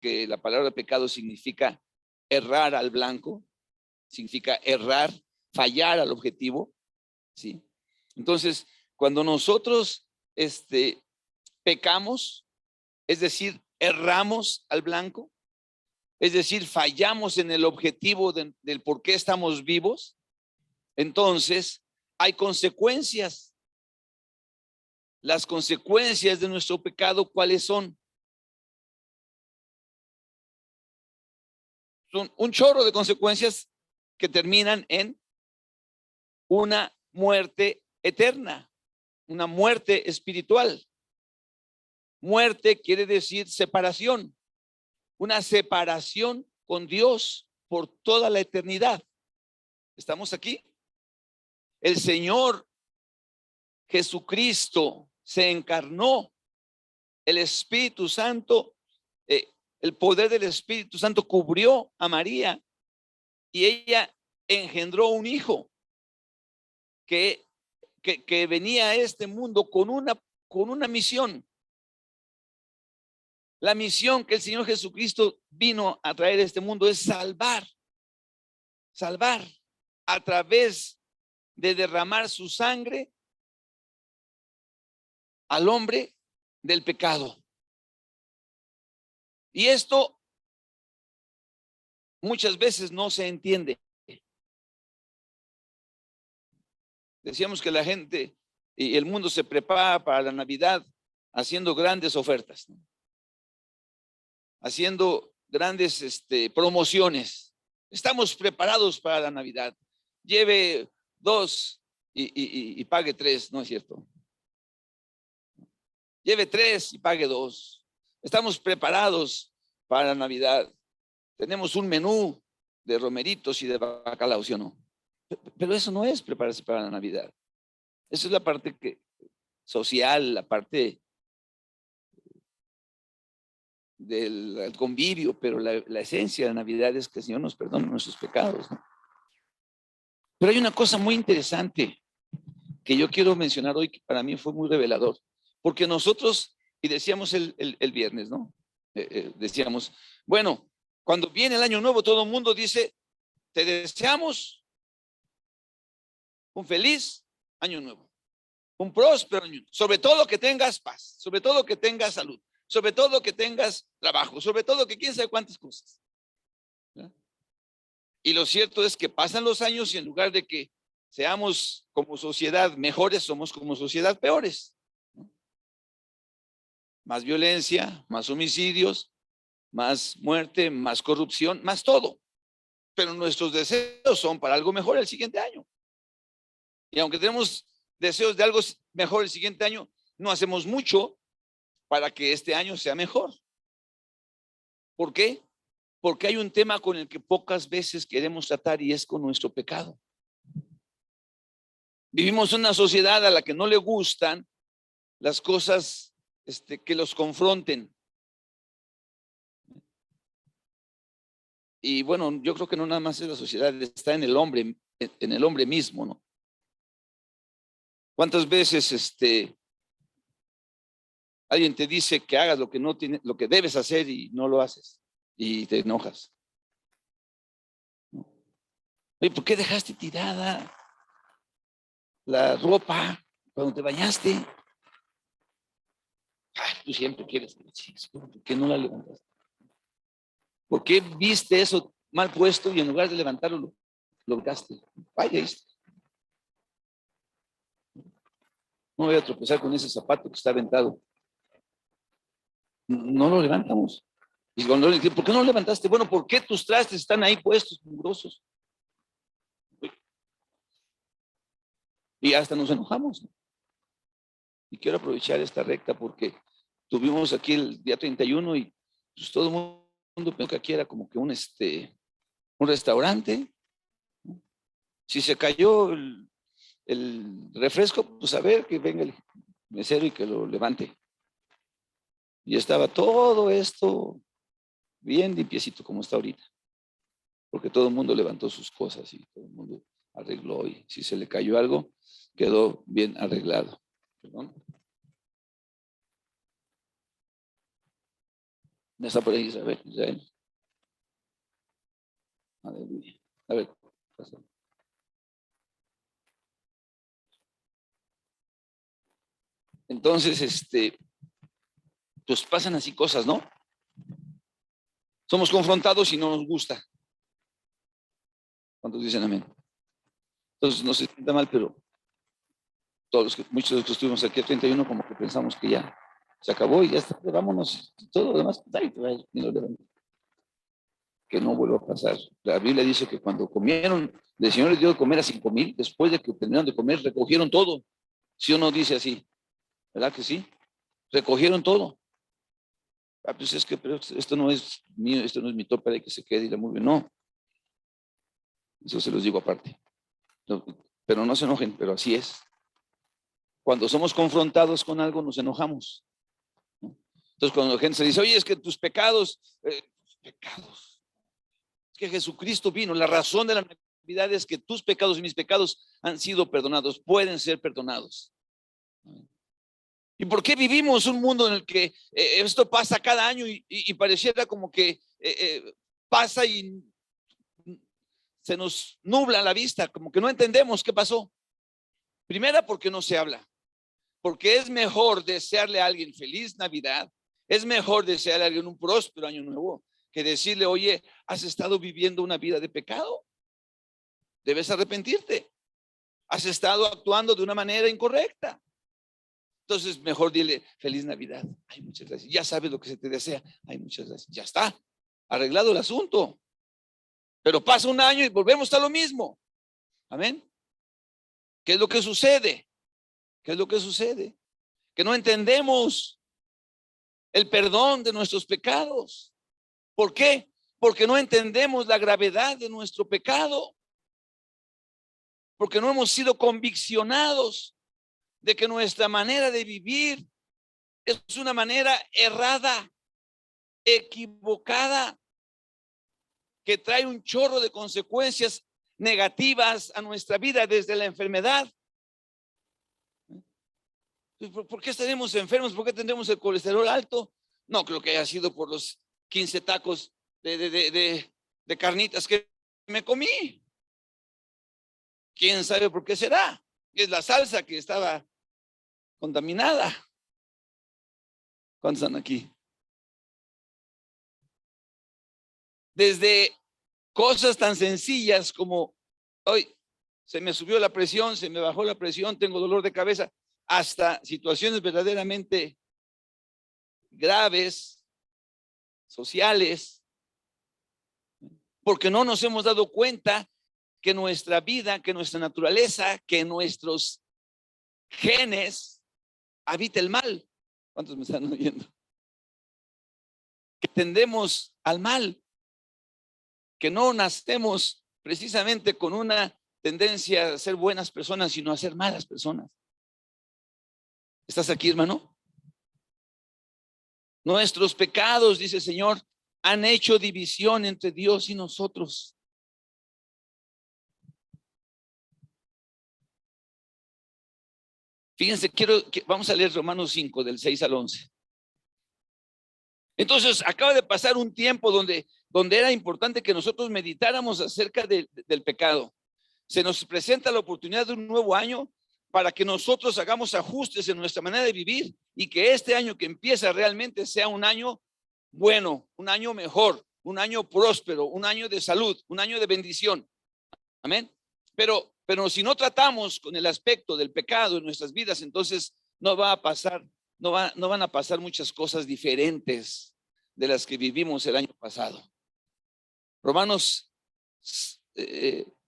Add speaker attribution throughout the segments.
Speaker 1: que la palabra pecado significa errar al blanco, significa errar, fallar al objetivo, ¿sí? Entonces, cuando nosotros pecamos, es decir, erramos al blanco, es decir, fallamos en el objetivo del por qué estamos vivos, entonces hay consecuencias. Las consecuencias de nuestro pecado, ¿cuáles son? Son un chorro de consecuencias que terminan en una muerte eterna, una muerte espiritual. Muerte quiere decir separación, una separación con Dios por toda la eternidad. ¿Estamos aquí? El Señor Jesucristo se encarnó, el Espíritu Santo, el poder del Espíritu Santo cubrió a María y ella engendró un hijo que venía a este mundo con una misión. La misión que el Señor Jesucristo vino a traer a este mundo es salvar a través de derramar su sangre al hombre del pecado. Y esto muchas veces no se entiende. Decíamos que la gente y el mundo se prepara para la Navidad haciendo grandes ofertas, ¿no? Haciendo grandes promociones. Estamos preparados para la Navidad. Lleve 2 y pague 3, ¿no es cierto? Lleve 3 y pague 2. Estamos preparados para la Navidad. Tenemos un menú de romeritos y de bacalao, ¿sí o no? Pero eso no es prepararse para la Navidad. Esa es la parte social, la parte del convivio, pero la esencia de la Navidad es que el Señor nos perdone nuestros pecados, ¿no? Pero hay una cosa muy interesante que yo quiero mencionar hoy, que para mí fue muy revelador, porque nosotros, y decíamos el viernes, ¿no? Decíamos, bueno, cuando viene el año nuevo, todo el mundo dice, te deseamos un feliz año nuevo, un próspero año, sobre todo que tengas paz, sobre todo que tengas salud, sobre todo que tengas trabajo, sobre todo que quién sabe cuántas cosas, ¿no? Y lo cierto es que pasan los años y en lugar de que seamos como sociedad mejores, somos como sociedad peores, ¿no? Más violencia, más homicidios, más muerte, más corrupción, más todo. Pero nuestros deseos son para algo mejor el siguiente año. Y aunque tenemos deseos de algo mejor el siguiente año, no hacemos mucho para que este año sea mejor. ¿Por qué? Porque hay un tema con el que pocas veces queremos tratar y es con nuestro pecado. Vivimos en una sociedad a la que no le gustan las cosas que los confronten. Y bueno, yo creo que no nada más es la sociedad, está en el hombre mismo, ¿no? ¿Cuántas veces alguien te dice que hagas lo que debes hacer y no lo haces y te enojas? ¿No? Oye, ¿por qué dejaste tirada la ropa cuando te bañaste? Ay, tú siempre quieres que sí, ¿por qué no la levantaste? ¿Por qué viste eso mal puesto y en lugar de levantarlo lo botaste? Vaya, no voy a tropezar con ese zapato que está aventado. No lo levantamos. Y cuando le dije, ¿por qué no lo levantaste? Bueno, ¿por qué tus trastes están ahí puestos, mugrosos? Y hasta nos enojamos, ¿no? Y quiero aprovechar esta recta porque tuvimos aquí el día 31 y pues todo el mundo pensó que aquí era como que un restaurante, ¿no? Si se cayó el refresco, pues a ver que venga el mesero y que lo levante. Y estaba todo esto bien limpiecito como está ahorita, porque todo el mundo levantó sus cosas y todo el mundo arregló, y si se le cayó algo, quedó bien arreglado. ¿Perdón? Ya está por ahí Israel. Aleluya. A ver, pasa. Entonces, pues pasan así cosas, ¿no? Somos confrontados y no nos gusta. ¿Cuántos dicen amén? Entonces no se sienta mal, pero muchos de los que estuvimos aquí a 31 como que pensamos que ya se acabó y ya está, vámonos, todo lo demás, que no vuelva a pasar. La Biblia dice que cuando comieron, el Señor les dio de comer a 5,000, después de que terminaron de comer, recogieron todo. ¿Sí o no dice así? ¿Verdad que sí? Recogieron todo. Ah, pues es que pero esto no es mío, esto no es mi tope de que se quede y la muy bien. No, eso se los digo aparte. No, pero no se enojen, pero así es. Cuando somos confrontados con algo, nos enojamos, ¿no? Entonces, cuando la gente se dice, oye, es que tus pecados, es que Jesucristo vino, la razón de la Navidad es que tus pecados y mis pecados han sido perdonados, pueden ser perdonados. ¿Y por qué vivimos un mundo en el que esto pasa cada año y pareciera como que pasa y se nos nubla la vista, como que no entendemos qué pasó? Primera, porque no se habla. Porque es mejor desearle a alguien feliz Navidad, es mejor desearle a alguien un próspero año nuevo, que decirle, oye, has estado viviendo una vida de pecado, debes arrepentirte, has estado actuando de una manera incorrecta. Entonces, mejor dile, feliz Navidad, ay, muchas gracias, ya sabes lo que se te desea, ay, muchas gracias, ya está, arreglado el asunto. Pero pasa un año y volvemos a lo mismo. Amén. ¿Qué es lo que sucede? ¿Qué es lo que sucede? Que no entendemos el perdón de nuestros pecados. ¿Por qué? Porque no entendemos la gravedad de nuestro pecado. Porque no hemos sido conviccionados de que nuestra manera de vivir es una manera errada, equivocada, que trae un chorro de consecuencias negativas a nuestra vida, desde la enfermedad. ¿Por qué estaremos enfermos? ¿Por qué tendremos el colesterol alto? No creo que haya sido por los 15 tacos de carnitas que me comí. ¿Quién sabe por qué será? Es la salsa que estaba contaminada. ¿Cuántos están aquí? Desde cosas tan sencillas como hoy se me subió la presión, se me bajó la presión, tengo dolor de cabeza, hasta situaciones verdaderamente graves, sociales, porque no nos hemos dado cuenta que nuestra vida, que nuestra naturaleza, que nuestros genes habita el mal. ¿Cuántos me están oyendo? Que tendemos al mal, que no nacemos precisamente con una tendencia a ser buenas personas, sino a ser malas personas. ¿Estás aquí, hermano? Nuestros pecados, dice el Señor, han hecho división entre Dios y nosotros. Fíjense, vamos a leer Romanos 5, del 6 al 11. Entonces, acaba de pasar un tiempo donde era importante que nosotros meditáramos acerca del pecado. Se nos presenta la oportunidad de un nuevo año para que nosotros hagamos ajustes en nuestra manera de vivir y que este año que empieza realmente sea un año bueno, un año mejor, un año próspero, un año de salud, un año de bendición. Amén. Pero si no tratamos con el aspecto del pecado en nuestras vidas, entonces no van a pasar muchas cosas diferentes de las que vivimos el año pasado. Romanos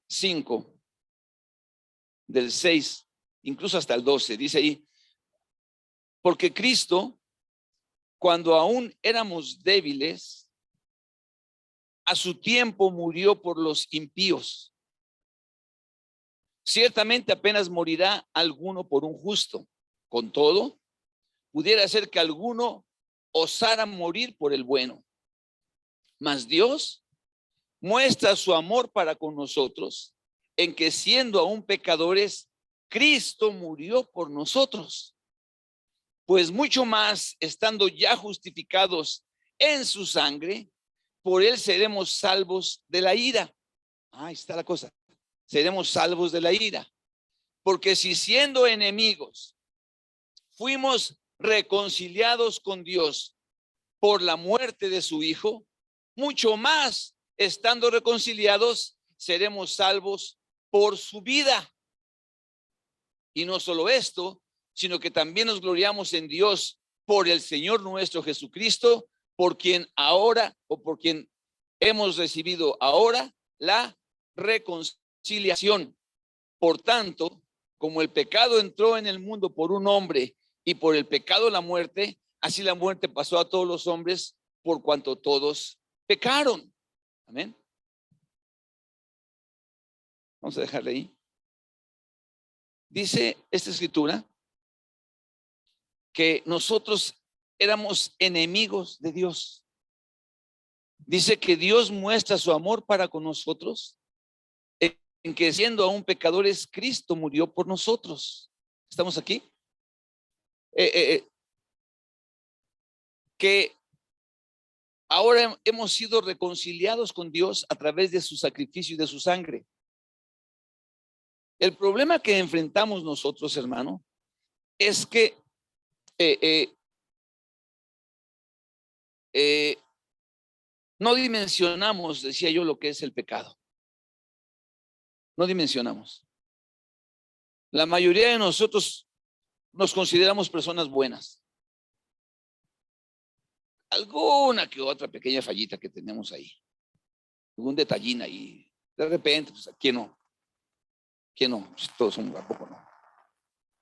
Speaker 1: 5, del 6, incluso hasta el 12, dice ahí, porque Cristo, cuando aún éramos débiles, a su tiempo murió por los impíos. Ciertamente apenas morirá alguno por un justo. Con todo, pudiera ser que alguno osara morir por el bueno. Mas Dios muestra su amor para con nosotros en que, siendo aún pecadores, Cristo murió por nosotros. Pues mucho más, estando ya justificados en su sangre, por él seremos salvos de la ira. Ahí está la cosa. Seremos salvos de la ira. Porque si siendo enemigos fuimos reconciliados con Dios por la muerte de su Hijo, mucho más, estando reconciliados, seremos salvos por su vida. Y no solo esto, sino que también nos gloriamos en Dios por el Señor nuestro Jesucristo, por quien ahora, o por quien hemos recibido ahora la reconciliación. Por tanto, como el pecado entró en el mundo por un hombre y por el pecado la muerte, así la muerte pasó a todos los hombres por cuanto todos pecaron. Amén. Vamos a dejarle ahí. Dice esta escritura que nosotros éramos enemigos de Dios. Dice que Dios muestra su amor para con nosotros en que siendo aún pecadores, Cristo murió por nosotros. ¿Estamos aquí? Que ahora hemos sido reconciliados con Dios a través de su sacrificio y de su sangre. El problema que enfrentamos nosotros, hermano, es que no dimensionamos, decía yo, lo que es el pecado. No dimensionamos. La mayoría de nosotros nos consideramos personas buenas. Alguna que otra pequeña fallita que tenemos ahí. Algún detallín ahí. De repente, pues, ¿quién no? ¿Quién no? Pues, todos somos, ¿a poco no?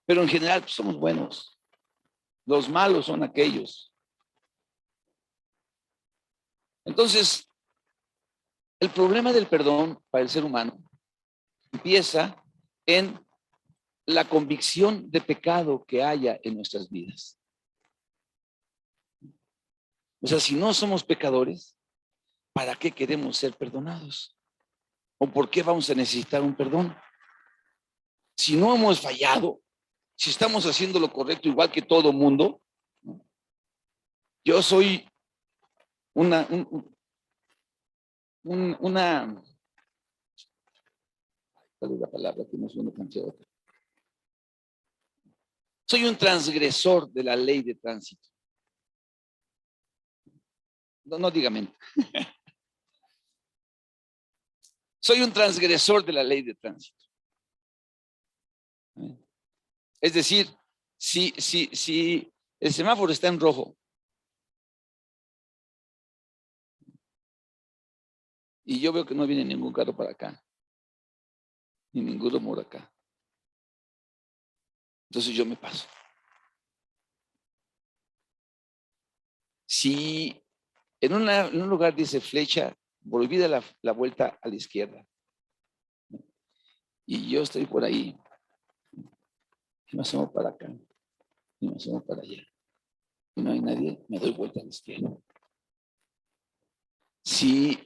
Speaker 1: Pero en general, pues, somos buenos. Los malos son aquellos. Entonces, el problema del perdón para el ser humano empieza en la convicción de pecado que haya en nuestras vidas. O sea, si no somos pecadores, ¿para qué queremos ser perdonados? ¿O por qué vamos a necesitar un perdón? Si no hemos fallado, si estamos haciendo lo correcto igual que todo mundo, ¿no? Yo soy una ¿cuál es la palabra que no suena tan feo? Soy un transgresor de la ley de tránsito. No diga mente. Soy un transgresor de la ley de tránsito. Es decir, si el semáforo está en rojo y yo veo que no viene ningún carro para acá, ni ningún rumor acá, entonces yo me paso. Si en un lugar dice flecha, olvida la vuelta a la izquierda, y yo estoy por ahí, y me asomo para acá, y me asomo para allá, y no hay nadie, me doy vuelta a la izquierda. Si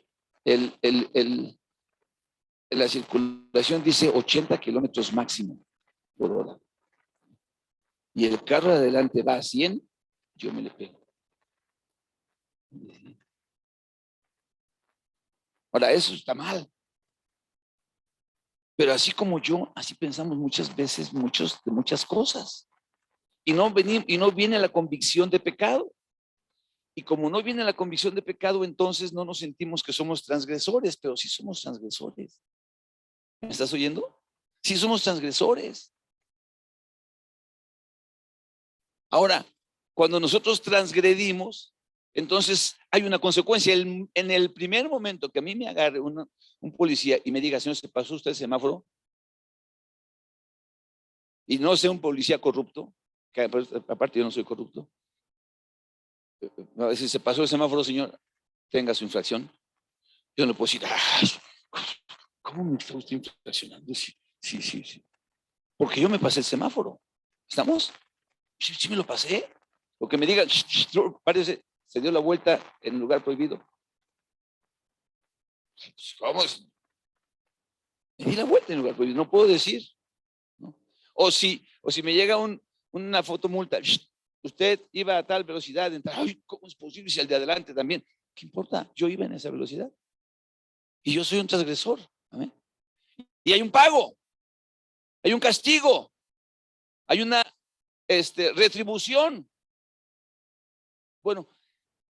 Speaker 1: la circulación dice 80 kilómetros máximo por hora, y el carro de adelante va a 100, yo me le pego. Ahora, eso está mal. Pero así como yo, así pensamos muchas veces de muchas cosas. Y no viene la convicción de pecado. Y como no viene la convicción de pecado, entonces no nos sentimos que somos transgresores, pero sí somos transgresores. ¿Me estás oyendo? Sí somos transgresores. Ahora, cuando nosotros transgredimos, entonces hay una consecuencia. En el primer momento que a mí me agarre un policía y me diga, señor, ¿se pasó usted el semáforo? Y no sea un policía corrupto, que aparte yo no soy corrupto. Si se pasó el semáforo, señor, tenga su infracción. Yo no puedo decir, ¿cómo me está usted infraccionando? Sí. Porque yo me pasé el semáforo. ¿Estamos? Sí me lo pasé. O que me digan, parece, se dio la vuelta en el lugar prohibido. ¿Cómo es? Me di la vuelta en el lugar prohibido, no puedo decir, ¿no? O si me llega una fotomulta, usted iba a tal velocidad, ay, ¿cómo es posible si el de adelante también? ¿Qué importa? Yo iba en esa velocidad y yo soy un transgresor. ¿Amén? Y hay un pago, hay un castigo, hay una retribución. Bueno,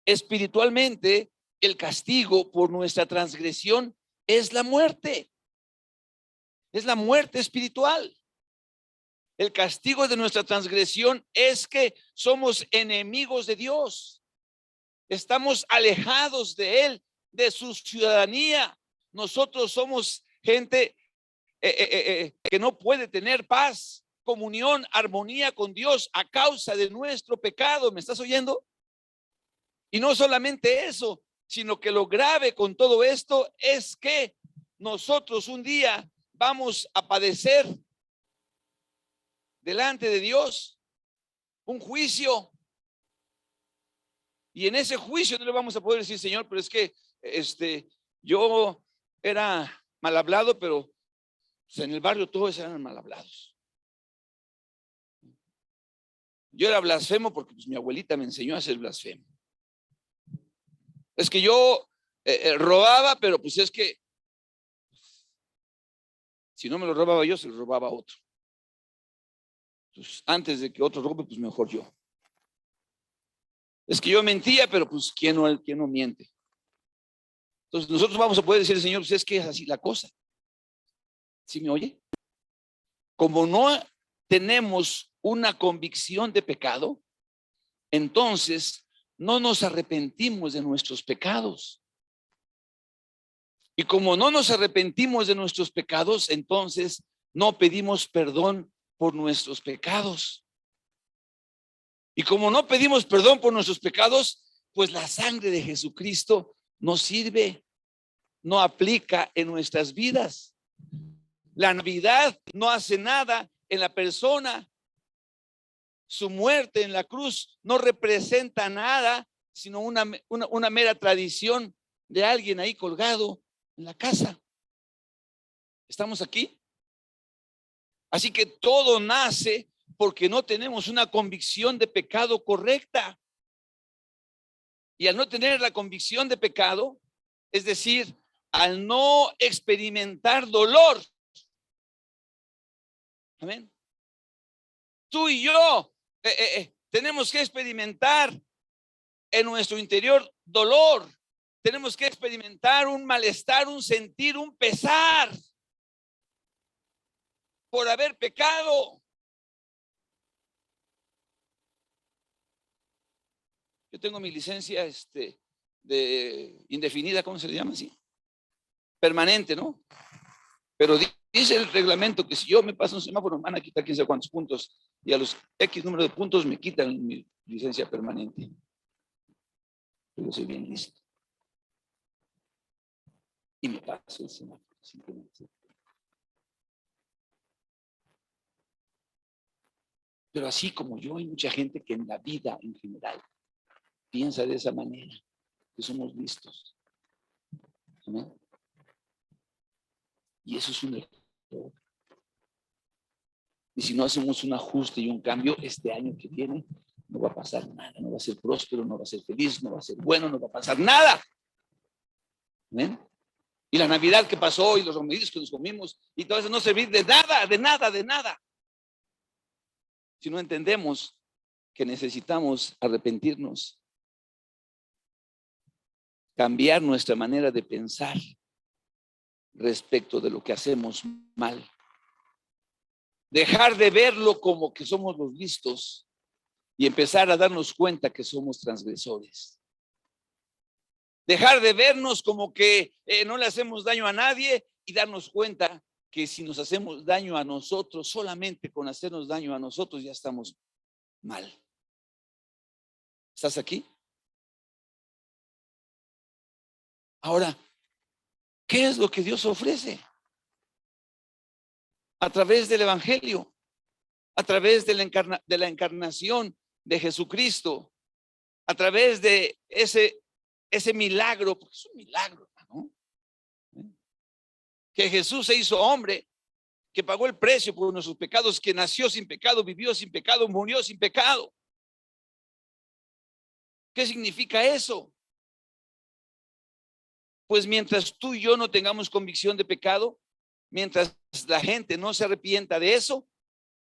Speaker 1: espiritualmente, el castigo por nuestra transgresión es la muerte. Es la muerte espiritual. El castigo de nuestra transgresión es que somos enemigos de Dios. Estamos alejados de Él, de su ciudadanía. Nosotros somos gente que no puede tener paz, comunión, armonía con Dios a causa de nuestro pecado. ¿Me estás oyendo? Y no solamente eso, sino que lo grave con todo esto es que nosotros un día vamos a padecer delante de Dios un juicio. Y en ese juicio no le vamos a poder decir, Señor, pero es que yo era mal hablado, pero pues, en el barrio todos eran mal hablados. Yo era blasfemo porque pues, mi abuelita me enseñó a ser blasfemo. Es que yo robaba, pero pues es que si no me lo robaba yo, se lo robaba a otro. Pues antes de que otro robe, pues mejor yo. Es que yo mentía, pero pues ¿quién no miente? Entonces nosotros vamos a poder decir, Señor, pues es que es así la cosa. ¿Sí me oye? Como no tenemos una convicción de pecado, entonces no nos arrepentimos de nuestros pecados. Y como no nos arrepentimos de nuestros pecados, entonces no pedimos perdón por nuestros pecados. Y como no pedimos perdón por nuestros pecados, pues la sangre de Jesucristo no sirve, no aplica en nuestras vidas. La Navidad no hace nada en la persona. Su muerte en la cruz no representa nada, sino una mera tradición de alguien ahí colgado en la casa. ¿Estamos aquí? Así que todo nace porque no tenemos una convicción de pecado correcta. Y al no tener la convicción de pecado, es decir, al no experimentar dolor. Amén. Tú y yo tenemos que experimentar en nuestro interior dolor. Tenemos que experimentar un malestar, un sentir, un pesar por haber pecado. Yo tengo mi licencia de indefinida, ¿cómo se le llama así? Permanente, ¿no? Pero dice el reglamento que si yo me paso un semáforo me van a quitar quién sabe cuántos puntos y a los X número de puntos me quitan mi licencia permanente. Yo soy bien listo. Y me paso el semáforo simplemente. Pero así como yo, hay mucha gente que en la vida en general piensa de esa manera, que somos listos. ¿Amén? Y eso es un error. Y si no hacemos un ajuste y un cambio, este año que viene no va a pasar nada, no va a ser próspero, no va a ser feliz, no va a ser bueno, no va a pasar nada. ¿Amén? Y la Navidad que pasó y los romeritos que nos comimos y todo eso no servir de nada, de nada, de nada. Si no entendemos que necesitamos arrepentirnos, cambiar nuestra manera de pensar respecto de lo que hacemos mal. Dejar de verlo como que somos los listos y empezar a darnos cuenta que somos transgresores. Dejar de vernos como que no le hacemos daño a nadie y darnos cuenta que si nos hacemos daño a nosotros, solamente con hacernos daño a nosotros ya estamos mal. ¿Estás aquí? Ahora, ¿qué es lo que Dios ofrece? A través del Evangelio, a través de la encarnación de Jesucristo, a través de ese milagro, porque es un milagro, ¿no? Que Jesús se hizo hombre, que pagó el precio por nuestros pecados, que nació sin pecado, vivió sin pecado, murió sin pecado. ¿Qué significa eso? Pues mientras tú y yo no tengamos convicción de pecado, mientras la gente no se arrepienta de eso,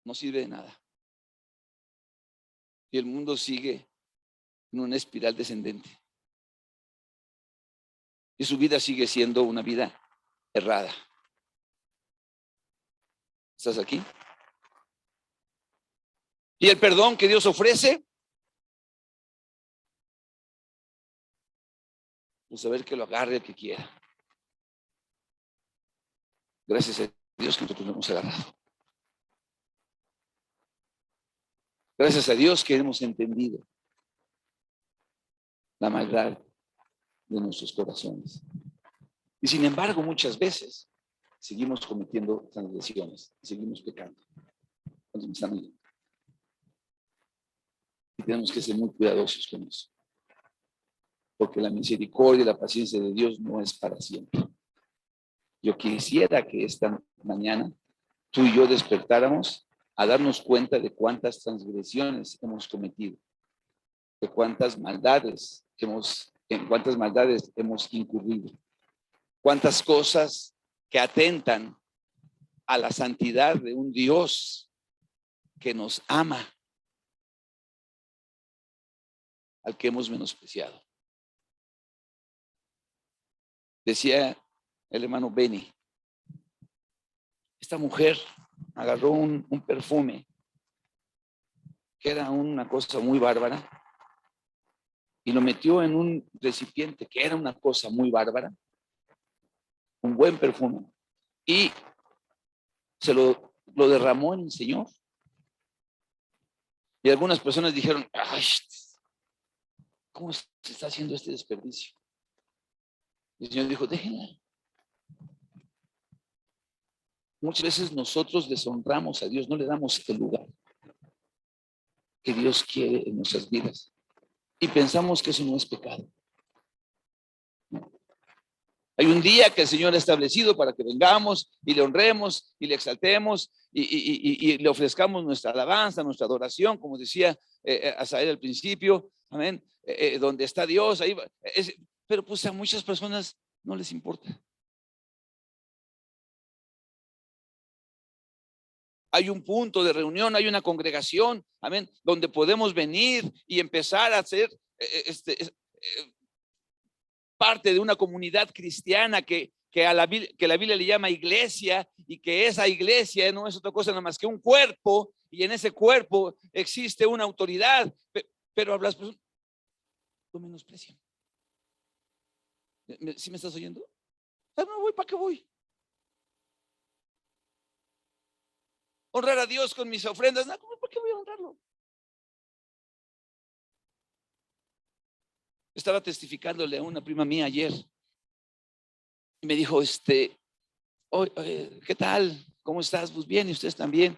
Speaker 1: no sirve de nada. Y el mundo sigue en una espiral descendente. Y su vida sigue siendo una vida errada. ¿Estás aquí? Y el perdón que Dios ofrece, pues a ver que lo agarre el que quiera. Gracias a Dios que nosotros lo hemos agarrado. Gracias a Dios que hemos entendido la maldad de nuestros corazones. Y sin embargo, muchas veces seguimos cometiendo transgresiones, seguimos pecando. Y tenemos que ser muy cuidadosos con eso. Porque la misericordia y la paciencia de Dios no es para siempre. Yo quisiera que esta mañana tú y yo despertáramos a darnos cuenta de cuántas transgresiones hemos cometido, de en cuántas maldades hemos incurrido, cuántas cosas que atentan a la santidad de un Dios que nos ama, al que hemos menospreciado. Decía el hermano Benny, esta mujer agarró un perfume que era una cosa muy bárbara y lo metió en un recipiente que era una cosa muy bárbara, un buen perfume, y se lo derramó en el Señor. Y algunas personas dijeron, ay, ¿cómo se está haciendo este desperdicio? Y el Señor dijo, déjenla. Muchas veces nosotros deshonramos a Dios, no le damos el lugar que Dios quiere en nuestras vidas. Y pensamos que eso no es pecado. No. Hay un día que el Señor ha establecido para que vengamos y le honremos y le exaltemos y le ofrezcamos nuestra alabanza, nuestra adoración, como decía Asael al principio, amén, donde está Dios, ahí va, pero pues a muchas personas no les importa. Hay un punto de reunión, hay una congregación, amén, donde podemos venir y empezar a ser parte de una comunidad cristiana que la Biblia le llama iglesia, y que esa iglesia no es otra cosa nada más que un cuerpo, y en ese cuerpo existe una autoridad, pero hablas, pues, lo menosprecian. ¿Sí me estás oyendo? No voy, ¿para qué voy? Honrar a Dios con mis ofrendas, no, ¿por qué voy a honrarlo? Estaba testificándole a una prima mía ayer y me dijo, ¿qué tal? ¿Cómo estás? Pues bien, ¿y ustedes también?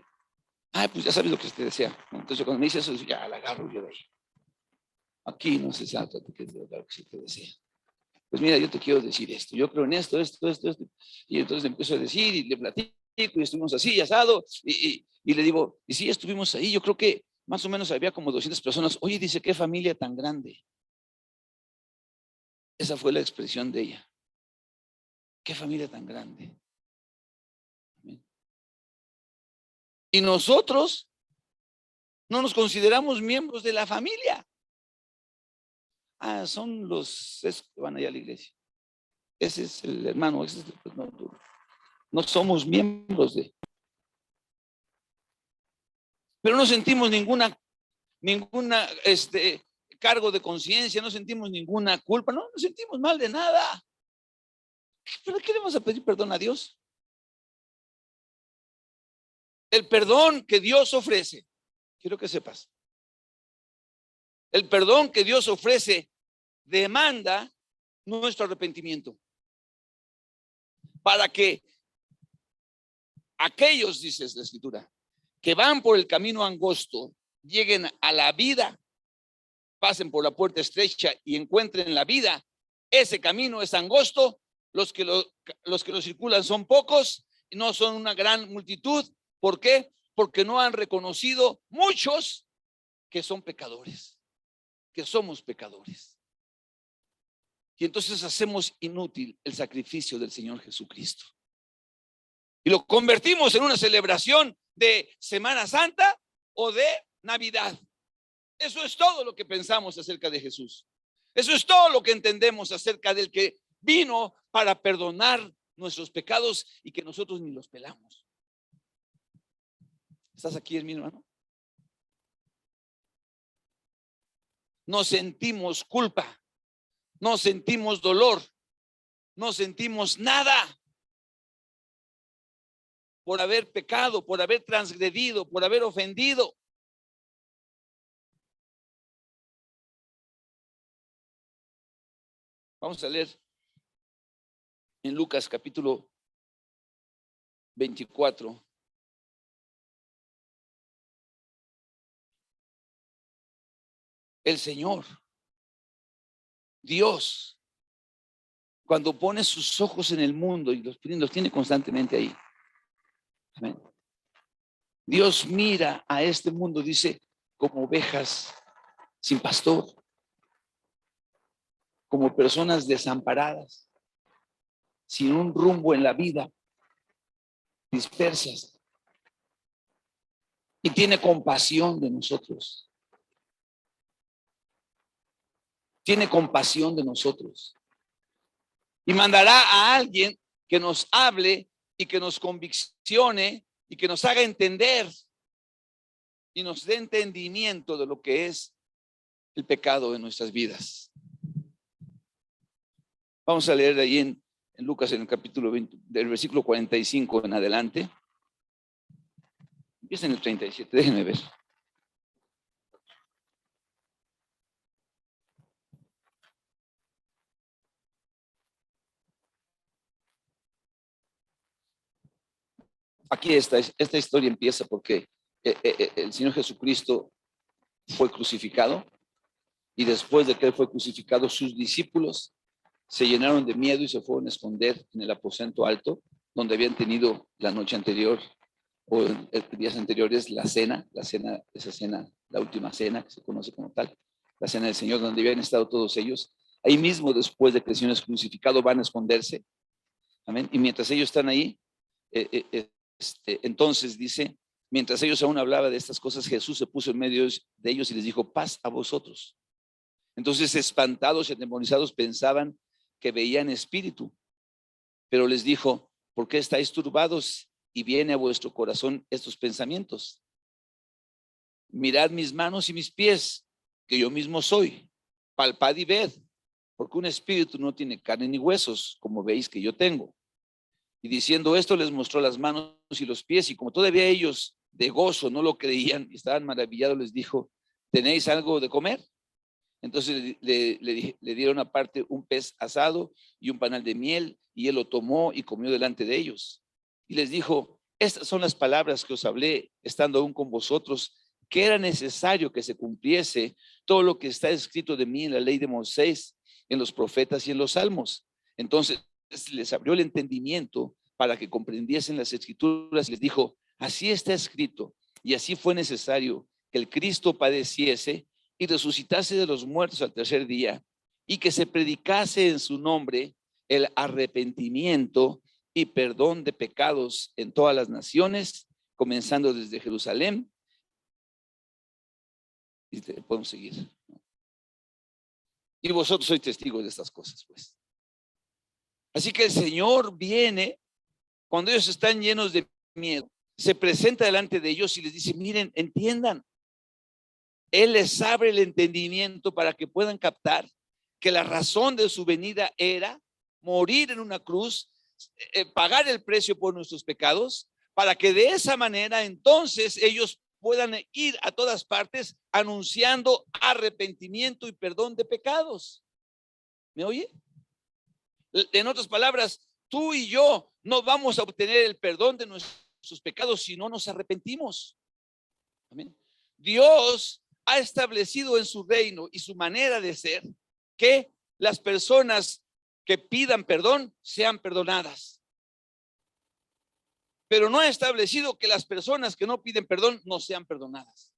Speaker 1: Pues ya sabes lo que te desea. Entonces cuando me dice eso, ya la agarro yo de ahí. Aquí no se trata de que es lo que se te desea. Pues mira, yo te quiero decir esto, yo creo en esto. Y entonces le empiezo a decir y le platico y estuvimos así, asado, y le digo, y sí, estuvimos ahí, yo creo que más o menos había como 200 personas. Oye, dice, qué familia tan grande. Esa fue la expresión de ella. Qué familia tan grande. Y nosotros no nos consideramos miembros de la familia. Son los que van allá a la iglesia. Ese es el hermano, ese es el, pues no somos miembros de. Pero no sentimos ninguna cargo de conciencia, no sentimos ninguna culpa, no sentimos mal de nada. ¿Pero qué le vamos a pedir perdón a Dios? El perdón que Dios ofrece, quiero que sepas, el perdón que Dios ofrece demanda nuestro arrepentimiento, para que aquellos, dice la Escritura, que van por el camino angosto, lleguen a la vida, pasen por la puerta estrecha y encuentren la vida. Ese camino es angosto, los que lo circulan son pocos, y no son una gran multitud. ¿Por qué? Porque no han reconocido muchos que son pecadores. que somos pecadores. Y entonces hacemos inútil el sacrificio del Señor Jesucristo. Y lo convertimos en una celebración de Semana Santa o de Navidad. Eso es todo lo que pensamos acerca de Jesús. Eso es todo lo que entendemos acerca del que vino para perdonar nuestros pecados y que nosotros ni los pelamos. ¿Estás aquí, mi hermano? No sentimos culpa, no sentimos dolor, no sentimos nada por haber pecado, por haber transgredido, por haber ofendido. Vamos a leer en Lucas capítulo 24. El Señor, Dios, cuando pone sus ojos en el mundo y los tiene constantemente ahí. Amén. Dios mira a este mundo, dice, como ovejas sin pastor, como personas desamparadas, sin un rumbo en la vida, dispersas. Y tiene compasión de nosotros. Tiene compasión de nosotros. Y mandará a alguien que nos hable y que nos conviccione y que nos haga entender y nos dé entendimiento de lo que es el pecado en nuestras vidas. Vamos a leer ahí en Lucas, en el capítulo 20, del versículo 45 en adelante. Empieza en el 37, déjenme ver. Aquí esta historia empieza porque el Señor Jesucristo fue crucificado y después de que Él fue crucificado, sus discípulos se llenaron de miedo y se fueron a esconder en el aposento alto donde habían tenido la noche anterior o días anteriores la cena, esa cena, la última cena que se conoce como tal, la cena del Señor, donde habían estado todos ellos. Ahí mismo, después de que el Señor es crucificado, van a esconderse. Amén. Y mientras ellos están ahí, entonces dice, mientras ellos aún hablaban de estas cosas, Jesús se puso en medio de ellos y les dijo, paz a vosotros. Entonces, espantados y atemorizados, pensaban que veían espíritu, pero les dijo, ¿por qué estáis turbados y viene a vuestro corazón estos pensamientos? Mirad mis manos y mis pies, que yo mismo soy. Palpad y ved, porque un espíritu no tiene carne ni huesos, como veis que yo tengo. Y diciendo esto, les mostró las manos y los pies, y como todavía ellos de gozo no lo creían y estaban maravillados, les dijo, ¿tenéis algo de comer? Entonces le dieron aparte un pez asado y un panal de miel, y él lo tomó y comió delante de ellos. Y les dijo, estas son las palabras que os hablé, estando aún con vosotros, que era necesario que se cumpliese todo lo que está escrito de mí en la ley de Moisés, en los profetas y en los salmos. Entonces les abrió el entendimiento para que comprendiesen las escrituras y les dijo, así está escrito, y así fue necesario que el Cristo padeciese y resucitase de los muertos al tercer día, y que se predicase en su nombre el arrepentimiento y perdón de pecados en todas las naciones, comenzando desde Jerusalén. Y podemos seguir. Y vosotros sois testigos de estas cosas, pues. Así que el Señor viene cuando ellos están llenos de miedo, se presenta delante de ellos y les dice, miren, entiendan. Él les abre el entendimiento para que puedan captar que la razón de su venida era morir en una cruz, pagar el precio por nuestros pecados, para que de esa manera entonces ellos puedan ir a todas partes anunciando arrepentimiento y perdón de pecados. ¿Me oye? En otras palabras, tú y yo no vamos a obtener el perdón de nuestros pecados si no nos arrepentimos. Amén. Dios ha establecido en su reino y su manera de ser que las personas que pidan perdón sean perdonadas. Pero no ha establecido que las personas que no piden perdón no sean perdonadas.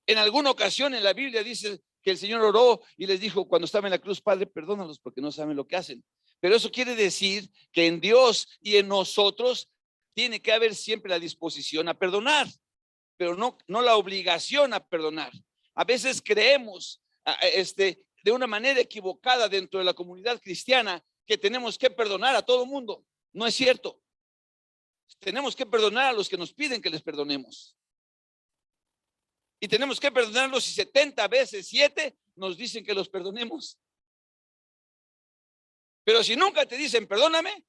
Speaker 1: En alguna ocasión en la Biblia dice que el Señor oró y les dijo cuando estaba en la cruz: Padre, perdónalos porque no saben lo que hacen. Pero eso quiere decir que en Dios y en nosotros tiene que haber siempre la disposición a perdonar, pero no la obligación a perdonar. A veces creemos de una manera equivocada dentro de la comunidad cristiana que tenemos que perdonar a todo mundo. No es cierto. Tenemos que perdonar a los que nos piden que les perdonemos. Y tenemos que perdonarlos si 70 veces 7 nos dicen que los perdonemos. Pero si nunca te dicen perdóname,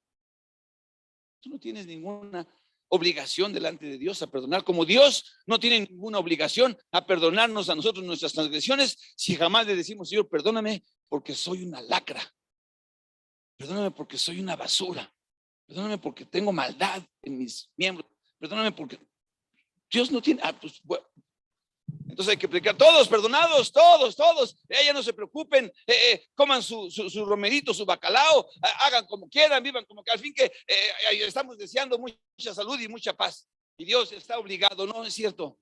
Speaker 1: tú no tienes ninguna obligación delante de Dios a perdonar, como Dios no tiene ninguna obligación a perdonarnos a nosotros nuestras transgresiones si jamás le decimos: Señor, perdóname porque soy una lacra, perdóname porque soy una basura, perdóname porque tengo maldad en mis miembros, perdóname porque Dios no tiene. Pues, bueno. Entonces hay que predicar: todos perdonados, todos, ya no se preocupen, coman su romerito, su bacalao, hagan como quieran, vivan como que al fin que estamos deseando mucha salud y mucha paz. Y Dios está obligado. No es cierto.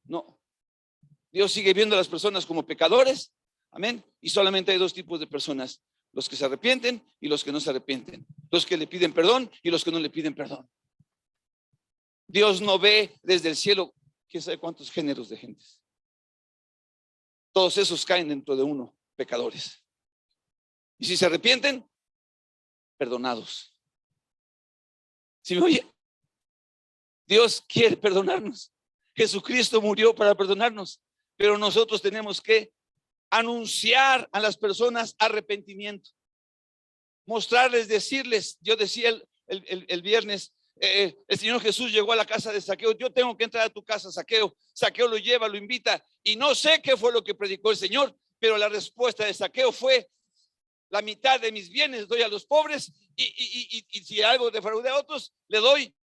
Speaker 1: No. Dios sigue viendo a las personas como pecadores. Amén. Y solamente hay dos tipos de personas: los que se arrepienten y los que no se arrepienten, los que le piden perdón y los que no le piden perdón. Dios no ve desde el cielo quién sabe cuántos géneros de gentes. Todos esos caen dentro de uno, pecadores. Y si se arrepienten, perdonados. ¿Sí me oye? Dios quiere perdonarnos. Jesucristo murió para perdonarnos, pero nosotros tenemos que anunciar a las personas arrepentimiento, mostrarles, decirles. Yo decía el viernes, el Señor Jesús llegó a la casa de Zaqueo: yo tengo que entrar a tu casa, Zaqueo. Zaqueo lo lleva, lo invita, y no sé qué fue lo que predicó el Señor, pero la respuesta de Zaqueo fue: la mitad de mis bienes doy a los pobres, y si algo defraudé a otros, le doy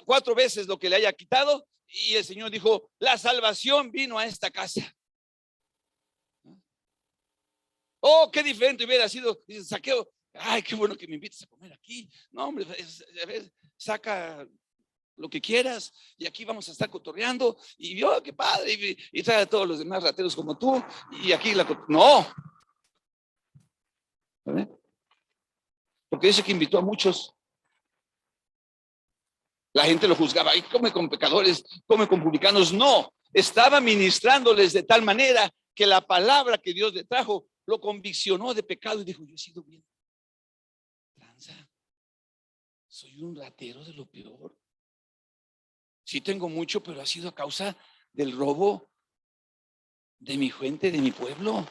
Speaker 1: 4 veces lo que le haya quitado. Y el Señor dijo: la salvación vino a esta casa. Oh, qué diferente hubiera sido. Dice Zaqueo: ay, qué bueno que me invites a comer aquí. No, hombre, saca lo que quieras y aquí vamos a estar cotorreando. Y yo, qué padre. Y trae a todos los demás rateros como tú. Y aquí no. Porque dice que invitó a muchos. La gente lo juzgaba: y come con pecadores, come con publicanos. No, estaba ministrándoles de tal manera que la palabra que Dios le trajo lo conviccionó de pecado y dijo: yo he sido bien tranza, soy un ratero de lo peor. Sí tengo mucho, pero ha sido a causa del robo de mi gente, de mi pueblo.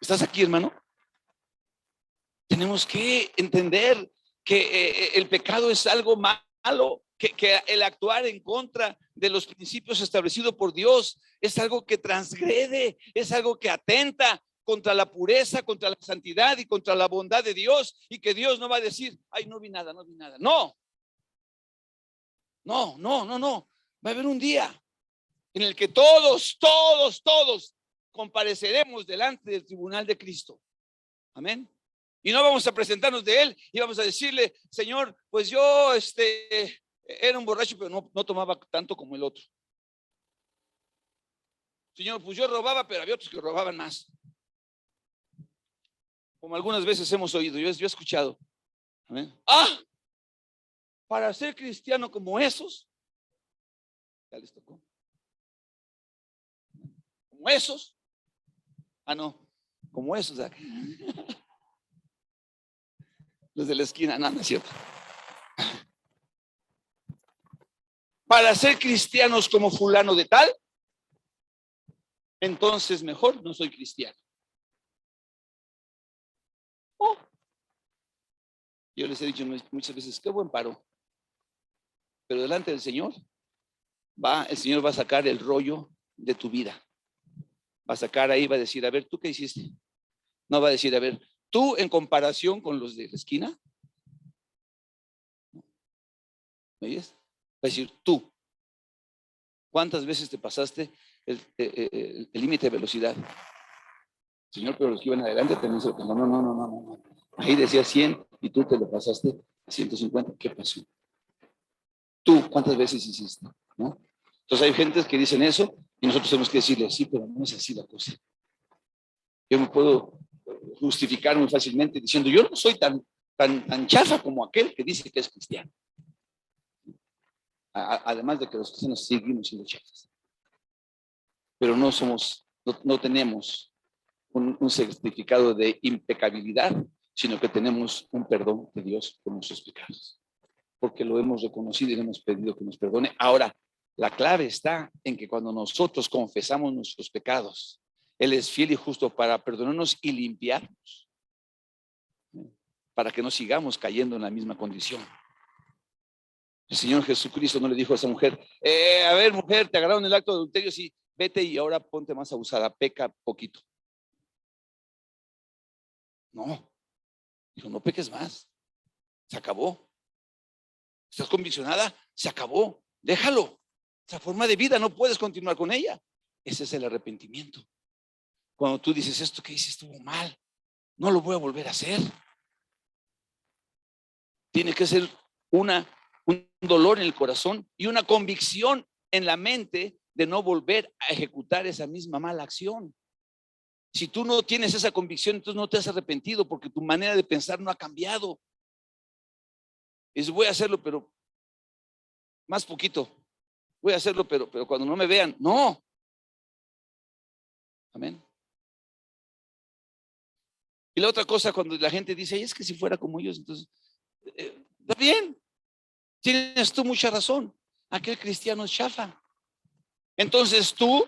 Speaker 1: ¿Estás aquí, hermano? Tenemos que entender que el pecado es algo malo, que el actuar en contra de los principios establecidos por Dios es algo que transgrede, es algo que atenta contra la pureza, contra la santidad y contra la bondad de Dios, y que Dios no va a decir: ay, no vi nada. No. Va a haber un día en el que todos compareceremos delante del tribunal de Cristo. Amén. Y no vamos a presentarnos de él y vamos a decirle: Señor, pues yo era un borracho, pero no tomaba tanto como el otro. Señor, pues yo robaba, pero había otros que robaban más. Como algunas veces hemos oído, yo he escuchado. Amén. Para ser cristiano como esos, ya les tocó. Como esos. No, como esos. Los de la esquina, no es cierto. Para ser cristianos como fulano de tal, entonces mejor no soy cristiano. Yo les he dicho muchas veces: qué buen paro. Pero delante del Señor el Señor va a sacar el rollo de tu vida. Va a sacar ahí, va a decir: a ver, ¿tú qué hiciste? No va a decir: a ver, tú en comparación con los de la esquina. ¿Me oyes? Va a decir: tú, ¿cuántas veces te pasaste el límite de velocidad? Señor, pero los que iban adelante también se lo pasaron. No. Ahí decía 100 y tú te lo pasaste a 150. ¿Qué pasó? Tú, ¿cuántas veces hiciste? ¿No? Entonces hay gentes que dicen eso Y nosotros tenemos que decirle, sí, pero no es así la cosa. Yo me puedo justificar muy fácilmente diciendo, yo no soy tan chafa como aquel que dice que es cristiano. Además de que los cristianos seguimos siendo chafas. Pero no tenemos un certificado de impecabilidad, sino que tenemos un perdón de Dios por nuestros pecados. Porque lo hemos reconocido y le hemos pedido que nos perdone. Ahora, la clave está en que cuando nosotros confesamos nuestros pecados, Él es fiel y justo para perdonarnos y limpiarnos, para que no sigamos cayendo en la misma condición. El Señor Jesucristo no le dijo a esa mujer, a ver, mujer, te agarraron el acto de adulterio, sí, vete y ahora ponte más abusada, peca poquito. No, dijo, no peques más, se acabó. ¿Estás conviccionada? Se acabó, déjalo. Esa forma de vida no puedes continuar con ella. Ese es el arrepentimiento. Cuando tú dices, esto que hice estuvo mal, no lo voy a volver a hacer. Tiene que ser un dolor en el corazón y una convicción en la mente de no volver a ejecutar esa misma mala acción. Si tú no tienes esa convicción, entonces no te has arrepentido porque tu manera de pensar no ha cambiado. Es voy a hacerlo, pero más poquito. Voy a hacerlo, pero cuando no me vean, no. Amén. Y la otra cosa, cuando la gente dice, es que si fuera como ellos, entonces, está bien. Tienes tú mucha razón. Aquel cristiano es chafa. Entonces tú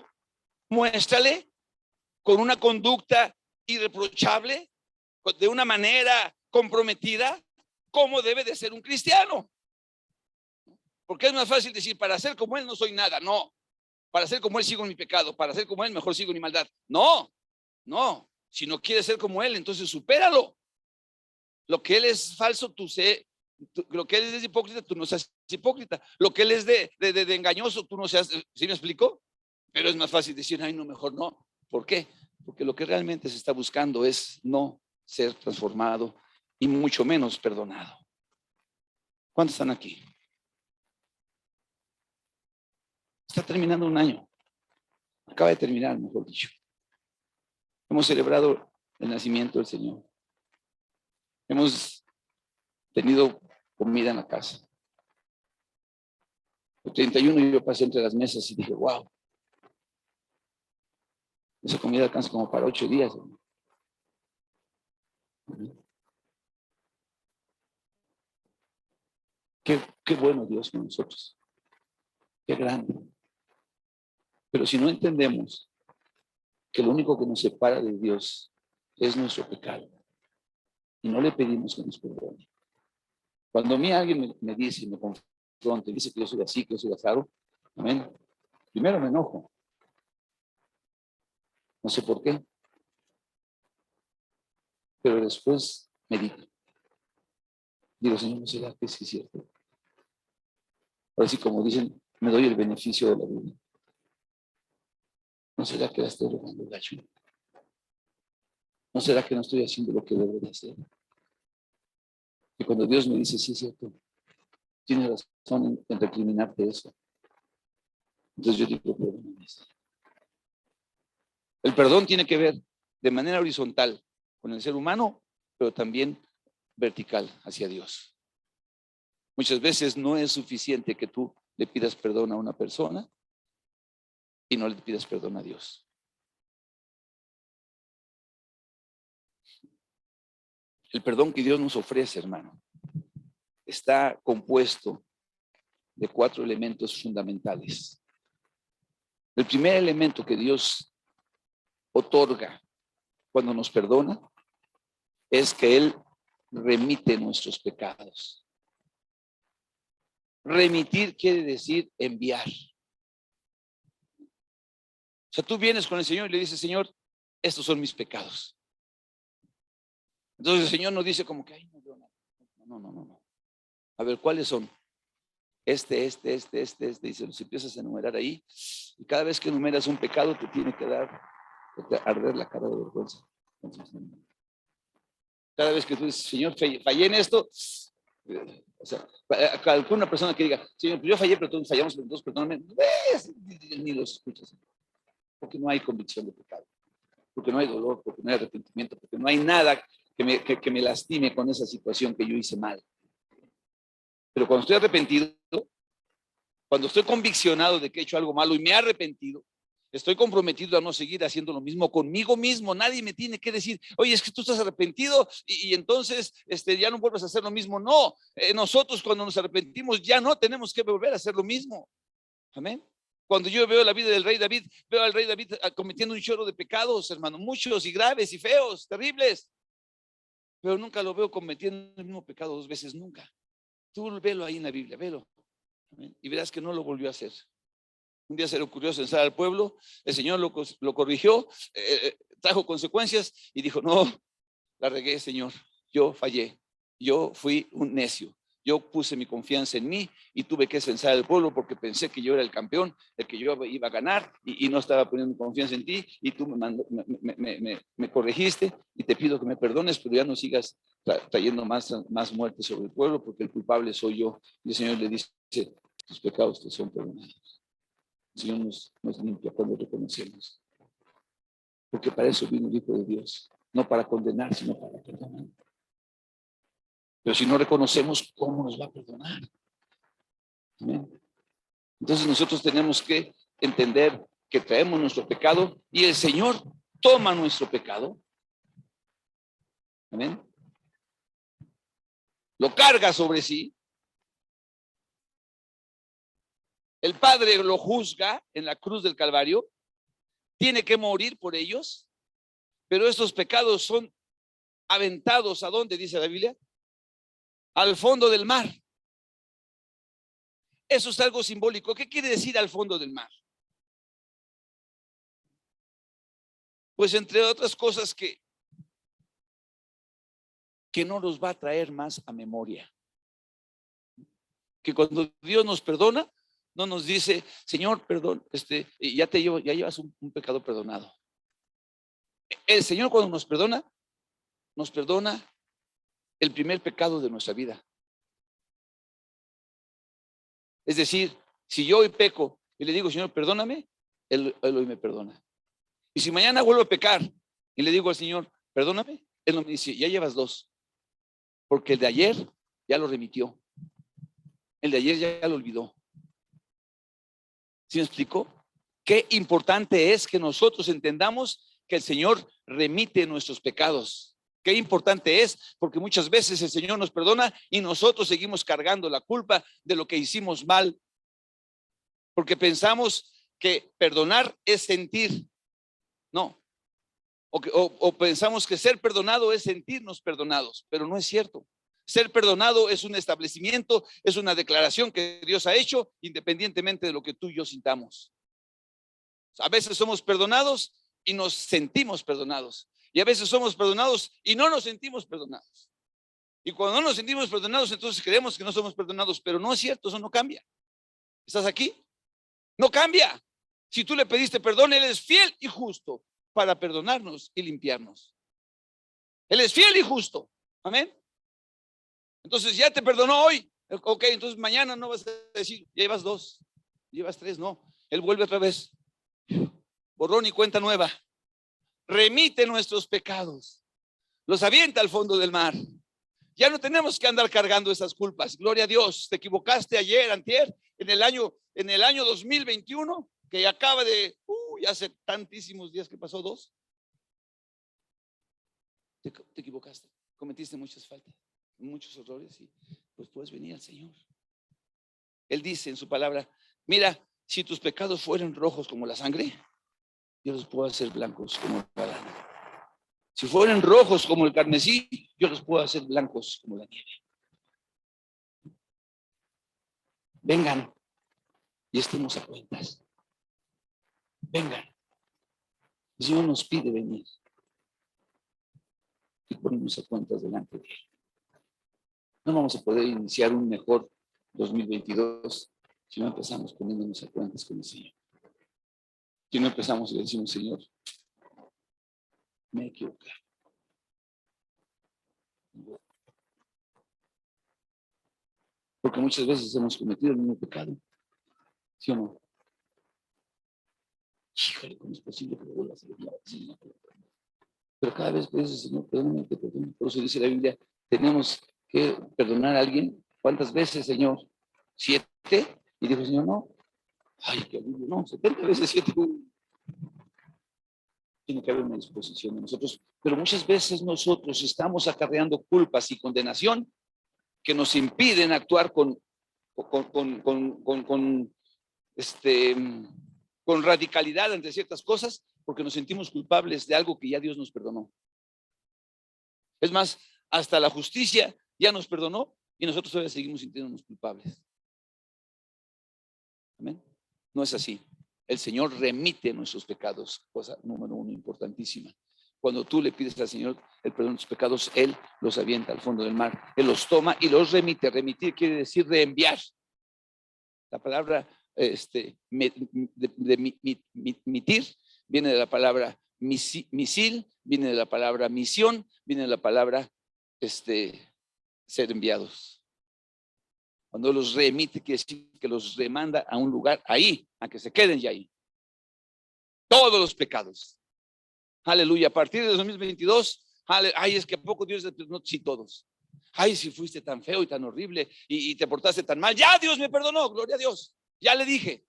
Speaker 1: muéstrale con una conducta irreprochable, de una manera comprometida, cómo debe de ser un cristiano. Porque es más fácil decir, para ser como él no soy nada. No. Para ser como él sigo en mi pecado. Para ser como él mejor sigo en mi maldad. No. Si no quieres ser como él, entonces supéralo. Lo que él es falso, lo que él es hipócrita, tú no seas hipócrita. Lo que él es de engañoso, tú no seas. ¿Sí me explico? Pero es más fácil decir, ay, no, mejor no. ¿Por qué? Porque lo que realmente se está buscando es no ser transformado y mucho menos perdonado. ¿Cuántos están aquí? Está terminando un año. Acaba de terminar, mejor dicho. Hemos celebrado el nacimiento del Señor. Hemos tenido comida en la casa. El 31 yo pasé entre las mesas y dije, wow, esa comida alcanza como para 8 días. Qué bueno Dios con nosotros. Qué grande. Pero si no entendemos que lo único que nos separa de Dios es nuestro pecado y no le pedimos que nos perdone. Cuando a mí alguien me dice, me confronta, dice que yo soy así, que yo soy asado, amén. Primero me enojo. No sé por qué. Pero después medito. Digo, Señor, ¿no será que sí es cierto? Ahora sí, como dicen, me doy el beneficio de la duda. ¿No será que la estoy regando gacho? ¿No será que no estoy haciendo lo que debo de hacer? Y cuando Dios me dice, sí es cierto, tienes razón en recriminarte eso. Entonces yo digo, perdóname. El perdón tiene que ver de manera horizontal con el ser humano, pero también vertical hacia Dios. Muchas veces no es suficiente que tú le pidas perdón a una persona y no le pidas perdón a Dios. El perdón que Dios nos ofrece, hermano, está compuesto de 4 elementos fundamentales. El primer elemento que Dios otorga cuando nos perdona es que Él remite nuestros pecados. Remitir quiere decir enviar. O sea, tú vienes con el Señor y le dices, Señor, estos son mis pecados. Entonces el Señor nos dice como que, ay, no. A ver, ¿cuáles son? Este, y se los empiezas a enumerar ahí. Y cada vez que enumeras un pecado, te tiene que arder la cara de vergüenza. Cada vez que tú dices, Señor, fallé en esto, o sea, alguna persona que diga, Señor, pues yo fallé, pero todos fallamos, pero todos perdóname, ni los escuchas. Porque no hay convicción de pecado, porque no hay dolor, porque no hay arrepentimiento, porque no hay nada que me lastime con esa situación que yo hice mal. Pero cuando estoy arrepentido, cuando estoy conviccionado de que he hecho algo malo y me he arrepentido, estoy comprometido a no seguir haciendo lo mismo conmigo mismo. Nadie me tiene que decir, oye, es que tú estás arrepentido y entonces ya no vuelvas a hacer lo mismo. No, nosotros cuando nos arrepentimos ya no tenemos que volver a hacer lo mismo. Amén. Cuando yo veo la vida del rey David, veo al rey David cometiendo un chorro de pecados, hermano, muchos y graves y feos, terribles, pero nunca lo veo cometiendo el mismo pecado dos veces, nunca. Tú velo ahí en la Biblia, velo. Amén. Y verás que no lo volvió a hacer. Un día se le ocurrió censar al pueblo, el Señor lo corrigió, trajo consecuencias y dijo, no, la regué, Señor, yo fallé, yo fui un necio, yo puse mi confianza en mí y tuve que censar al pueblo porque pensé que yo era el campeón, el que yo iba a ganar y no estaba poniendo mi confianza en ti y tú me corregiste y te pido que me perdones, pero ya no sigas trayendo más muertes sobre el pueblo porque el culpable soy yo. Y el Señor le dice, tus pecados te son perdonados. El Señor nos limpia cuando reconocemos. Porque para eso vino el Hijo de Dios. No para condenar, sino para perdonar. Pero si no reconocemos, ¿cómo nos va a perdonar? ¿Amén? Entonces nosotros tenemos que entender que traemos nuestro pecado y el Señor toma nuestro pecado. ¿Amén? Lo carga sobre sí. El Padre lo juzga en la cruz del Calvario. Tiene que morir por ellos. Pero estos pecados son aventados, ¿a dónde dice la Biblia? Al fondo del mar. Eso es algo simbólico. ¿Qué quiere decir al fondo del mar? Pues entre otras cosas que no nos va a traer más a memoria. Que cuando Dios nos perdona, no nos dice, Señor, perdón, ya llevas un pecado perdonado. El Señor cuando nos perdona el primer pecado de nuestra vida. Es decir, si yo hoy peco y le digo, Señor, perdóname, Él hoy me perdona. Y si mañana vuelvo a pecar y le digo al Señor, perdóname, Él no me dice, ya llevas dos. Porque el de ayer ya lo remitió. El de ayer ya lo olvidó. ¿Sí me explico? Qué importante es que nosotros entendamos que el Señor remite nuestros pecados. Qué importante es, porque muchas veces el Señor nos perdona y nosotros seguimos cargando la culpa de lo que hicimos mal. Porque pensamos que perdonar es sentir. No. O pensamos que ser perdonado es sentirnos perdonados, pero no es cierto. Ser perdonado es un establecimiento, es una declaración que Dios ha hecho independientemente de lo que tú y yo sintamos. A veces somos perdonados y nos sentimos perdonados. Y a veces somos perdonados y no nos sentimos perdonados. Y cuando no nos sentimos perdonados, entonces creemos que no somos perdonados, pero no es cierto, eso no cambia. ¿Estás aquí? No cambia. Si tú le pediste perdón, Él es fiel y justo para perdonarnos y limpiarnos. Él es fiel y justo. Amén. Entonces ya te perdonó hoy. Ok, entonces mañana no vas a decir, ya llevas dos, llevas tres, no. Él vuelve otra vez. Borrón y cuenta nueva. Remite nuestros pecados. Los avienta al fondo del mar. Ya no tenemos que andar cargando esas culpas. Gloria a Dios. Te equivocaste ayer, antier, en el año 2021, que acaba de, hace tantísimos días que pasó, dos. Te equivocaste. Cometiste muchas faltas, muchos errores y pues puedes venir al Señor. Él dice en su palabra, mira, si tus pecados fueran rojos como la sangre, yo los puedo hacer blancos como la lana. Si fueran rojos como el carmesí, yo los puedo hacer blancos como la nieve. Vengan y estemos a cuentas. Vengan. El Señor nos pide venir y ponernos a cuentas delante de Él. No vamos a poder iniciar un mejor 2022 si no empezamos poniéndonos a cuentas con el Señor. Si no empezamos y le decimos, Señor, me he equivocado. Porque muchas veces hemos cometido el mismo pecado. ¿Sí o no? híjole, ¿cómo es posible que lo vuelva a hacer? No, sí, no. Pero cada vez que dices, Señor, perdóname, te perdono. Por eso dice la Biblia, tenemos que perdonar a alguien. ¿Cuántas veces, Señor? 7. Y dijo el Señor, no. Ay, qué alivio, no, 70 veces 7. Tiene que haber una disposición de nosotros. Pero muchas veces nosotros estamos acarreando culpas y condenación que nos impiden actuar con radicalidad ante ciertas cosas, porque nos sentimos culpables de algo que ya Dios nos perdonó. Es más, hasta la justicia ya nos perdonó y nosotros todavía seguimos sintiéndonos culpables. Amén. No es así. El Señor remite nuestros pecados, cosa número 1 importantísima. Cuando tú le pides al Señor el perdón de tus pecados, Él los avienta al fondo del mar. Él los toma y los remite. Remitir quiere decir reenviar. La palabra mitir viene de la palabra misil, viene de la palabra misión, viene de la palabra ser enviados. Cuando los remite, quiere decir que los remanda a un lugar ahí, a que se queden ya ahí. Todos los pecados. Aleluya. A partir de 2022, ay, es que a poco Dios, no, sí, todos. Ay, si fuiste tan feo y tan horrible y te portaste tan mal, ya Dios me perdonó, gloria a Dios. Ya le dije.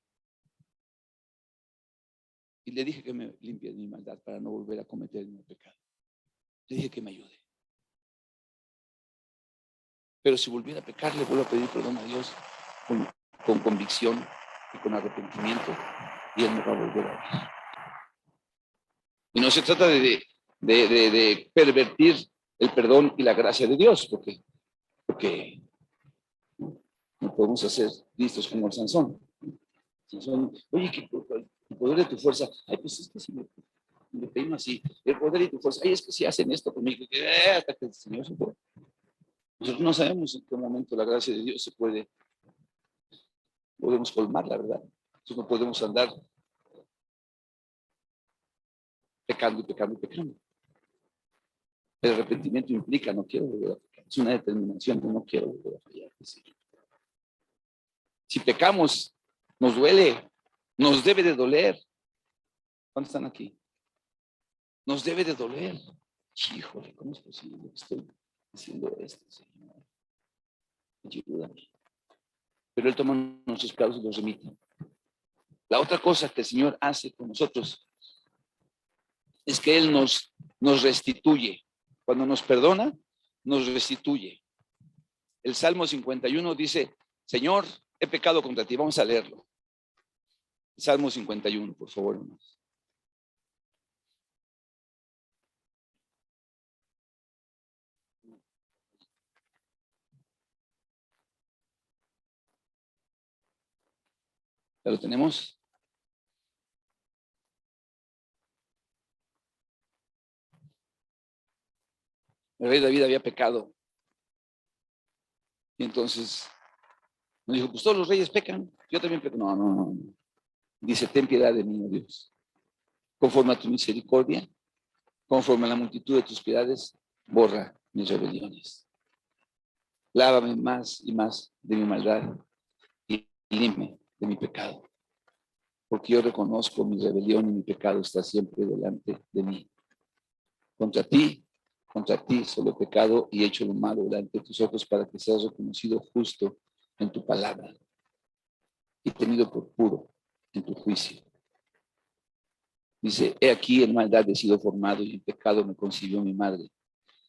Speaker 1: Y le dije que me limpie de mi maldad para no volver a cometer el mismo pecado. Le dije que me ayude. Pero si volviera a pecar, le vuelvo a pedir perdón a Dios con convicción y con arrepentimiento, y Él me va a volver a oír. Y no se trata de pervertir el perdón y la gracia de Dios, porque no podemos hacer listos como el Sansón. Oye, que el poder de tu fuerza, ay, pues es que si me pedimos así, el poder de tu fuerza, ay, es que si hacen esto conmigo, hasta que el Señor se fue. Nosotros no sabemos en qué momento la gracia de Dios podemos colmar, la verdad. Nosotros no podemos andar pecando y pecando y pecando. El arrepentimiento implica, no quiero volver a pecar. Es una determinación, no quiero volver a fallar. Si pecamos, nos duele, nos debe de doler. ¿Cuántos están aquí? Nos debe de doler. Híjole, ¿cómo es posible que estoy haciendo esto, Señor? Ayúdame. Pero Él toma nuestros pecados y los remite. La otra cosa que el Señor hace con nosotros es que Él nos restituye. Cuando nos perdona, nos restituye. El Salmo 51 dice, Señor, he pecado contra ti. Vamos a leerlo. Salmo 51, por favor, hermanos. ¿Ya lo tenemos? El rey David había pecado. Y entonces nos dijo, pues todos los reyes pecan. Yo también peco. No. Dice, ten piedad de mí, oh Dios. Conforme a tu misericordia, conforme a la multitud de tus piedades, borra mis rebeliones. Lávame más y más de mi maldad y límpiame de mi pecado. Porque yo reconozco mi rebelión y mi pecado está siempre delante de mí. Contra ti solo he pecado y he hecho lo malo delante de tus ojos para que seas reconocido justo en tu palabra y tenido por puro en tu juicio. Dice, he aquí en maldad he sido formado y en pecado me concibió mi madre.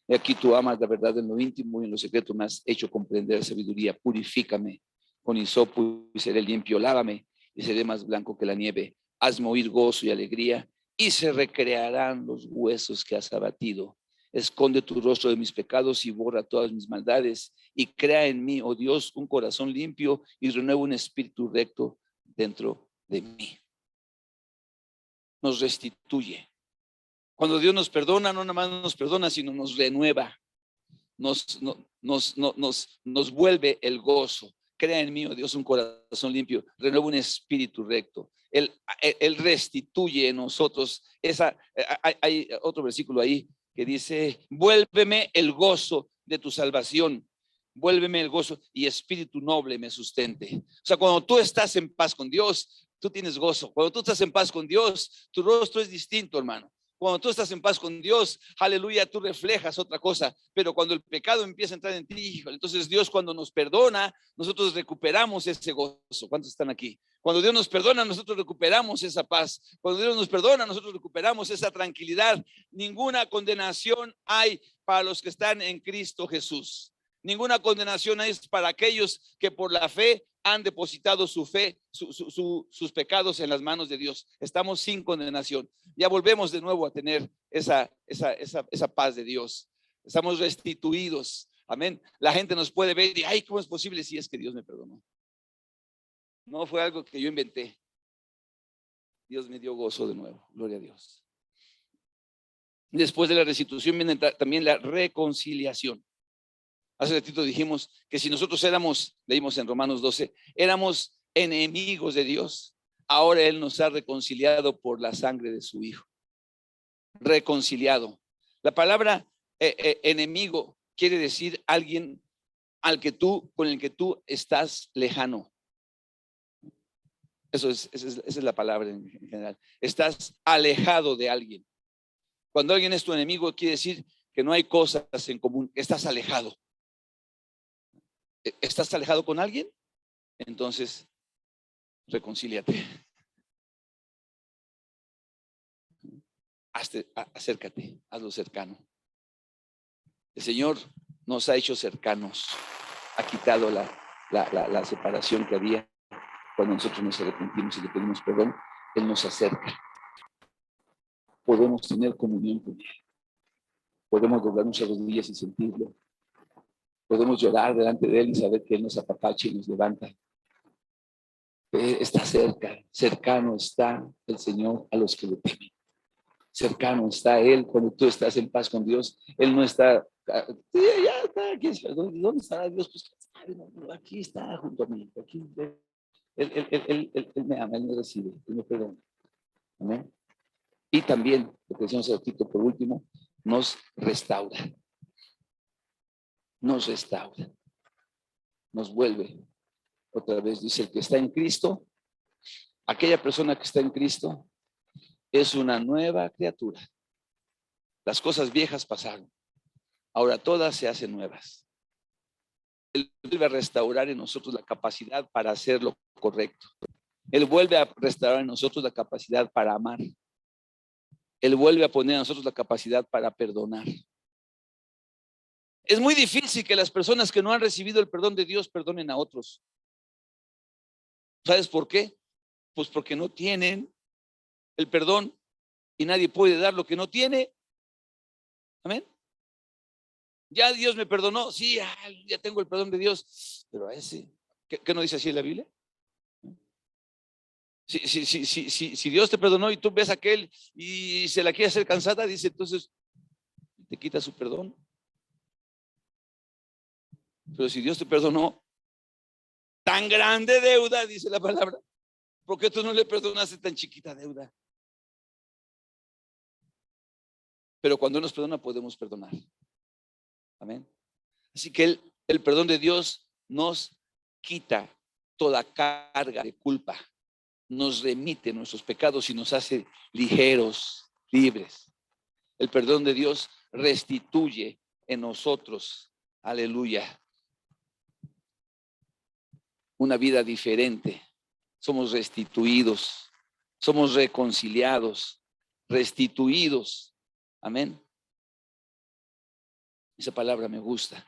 Speaker 1: He aquí tú amas la verdad en lo íntimo y en lo secreto me has hecho comprender sabiduría. Purifícame con hisopo y seré limpio. Lávame y seré más blanco que la nieve. Hazme oír gozo y alegría y se recrearán los huesos que has abatido. Esconde tu rostro de mis pecados y borra todas mis maldades y crea en mí, oh Dios, un corazón limpio y renueva un espíritu recto dentro de mí. Nos restituye. Cuando Dios nos perdona, no nada más nos perdona, sino nos renueva, nos vuelve el gozo. Crea en mí, oh Dios, un corazón limpio, renueva un espíritu recto. Él restituye en nosotros. Hay otro versículo ahí que dice, vuélveme el gozo de tu salvación. Vuélveme el gozo y espíritu noble me sustente. O sea, cuando tú estás en paz con Dios, tú tienes gozo. Cuando tú estás en paz con Dios, tu rostro es distinto, hermano. Cuando tú estás en paz con Dios, aleluya, tú reflejas otra cosa. Pero cuando el pecado empieza a entrar en ti, entonces Dios, cuando nos perdona, nosotros recuperamos ese gozo. ¿Cuántos están aquí? Cuando Dios nos perdona, nosotros recuperamos esa paz. Cuando Dios nos perdona, nosotros recuperamos esa tranquilidad. Ninguna condenación hay para los que están en Cristo Jesús. Ninguna condenación es para aquellos que por la fe han depositado su fe, sus pecados en las manos de Dios. Estamos sin condenación. Ya volvemos de nuevo a tener esa paz de Dios. Estamos restituidos. Amén. La gente nos puede ver y, ay, ¿cómo es posible si es que Dios me perdonó? No fue algo que yo inventé. Dios me dio gozo de nuevo. Gloria a Dios. Después de la restitución viene también la reconciliación. Hace ratito dijimos que si nosotros leímos en Romanos 12, éramos enemigos de Dios. Ahora Él nos ha reconciliado por la sangre de su Hijo. Reconciliado. La palabra enemigo quiere decir alguien con el que tú estás lejano. Esa es la palabra en general. Estás alejado de alguien. Cuando alguien es tu enemigo, quiere decir que no hay cosas en común. Estás alejado. ¿Estás alejado con alguien? Entonces, reconcíliate. Acércate, hazlo cercano. El Señor nos ha hecho cercanos. Ha quitado la separación que había cuando nosotros nos arrepentimos y le pedimos perdón. Él nos acerca. Podemos tener comunión con Él. Podemos doblar nuestras rodillas y sentirlo. Podemos llorar delante de Él y saber que Él nos apapacha y nos levanta. Está cerca, cercano está el Señor a los que le temen. Cercano está Él cuando tú estás en paz con Dios. Él no está, ya está aquí. ¿Dónde estará Dios? Pues aquí está junto a mí. Aquí, él me ama, Él me recibe, Él me perdona. Amén. Y también, lo que decíamos por último, nos restaura. Nos restaura. Nos vuelve. Otra vez dice, el que está en Cristo, aquella persona que está en Cristo es una nueva criatura. Las cosas viejas pasaron. Ahora todas se hacen nuevas. Él vuelve a restaurar en nosotros la capacidad para hacer lo correcto. Él vuelve a restaurar en nosotros la capacidad para amar. Él vuelve a poner en nosotros la capacidad para perdonar. Es muy difícil que las personas que no han recibido el perdón de Dios perdonen a otros. ¿Sabes por qué? Pues porque no tienen el perdón y nadie puede dar lo que no tiene. Amén. Ya Dios me perdonó, sí, ya tengo el perdón de Dios, pero a ese, ¿qué no dice así en la Biblia? Si Dios te perdonó y tú ves a aquel y se la quiere hacer cansada, dice, entonces te quita su perdón. Pero si Dios te perdonó, tan grande deuda, dice la palabra, ¿por qué tú no le perdonaste tan chiquita deuda? Pero cuando nos perdona podemos perdonar. Amén. Así que el perdón de Dios nos quita toda carga de culpa, nos remite nuestros pecados y nos hace ligeros, libres. El perdón de Dios restituye en nosotros, aleluya, una vida diferente. Somos restituidos, somos reconciliados, restituidos. Amén. Esa palabra me gusta.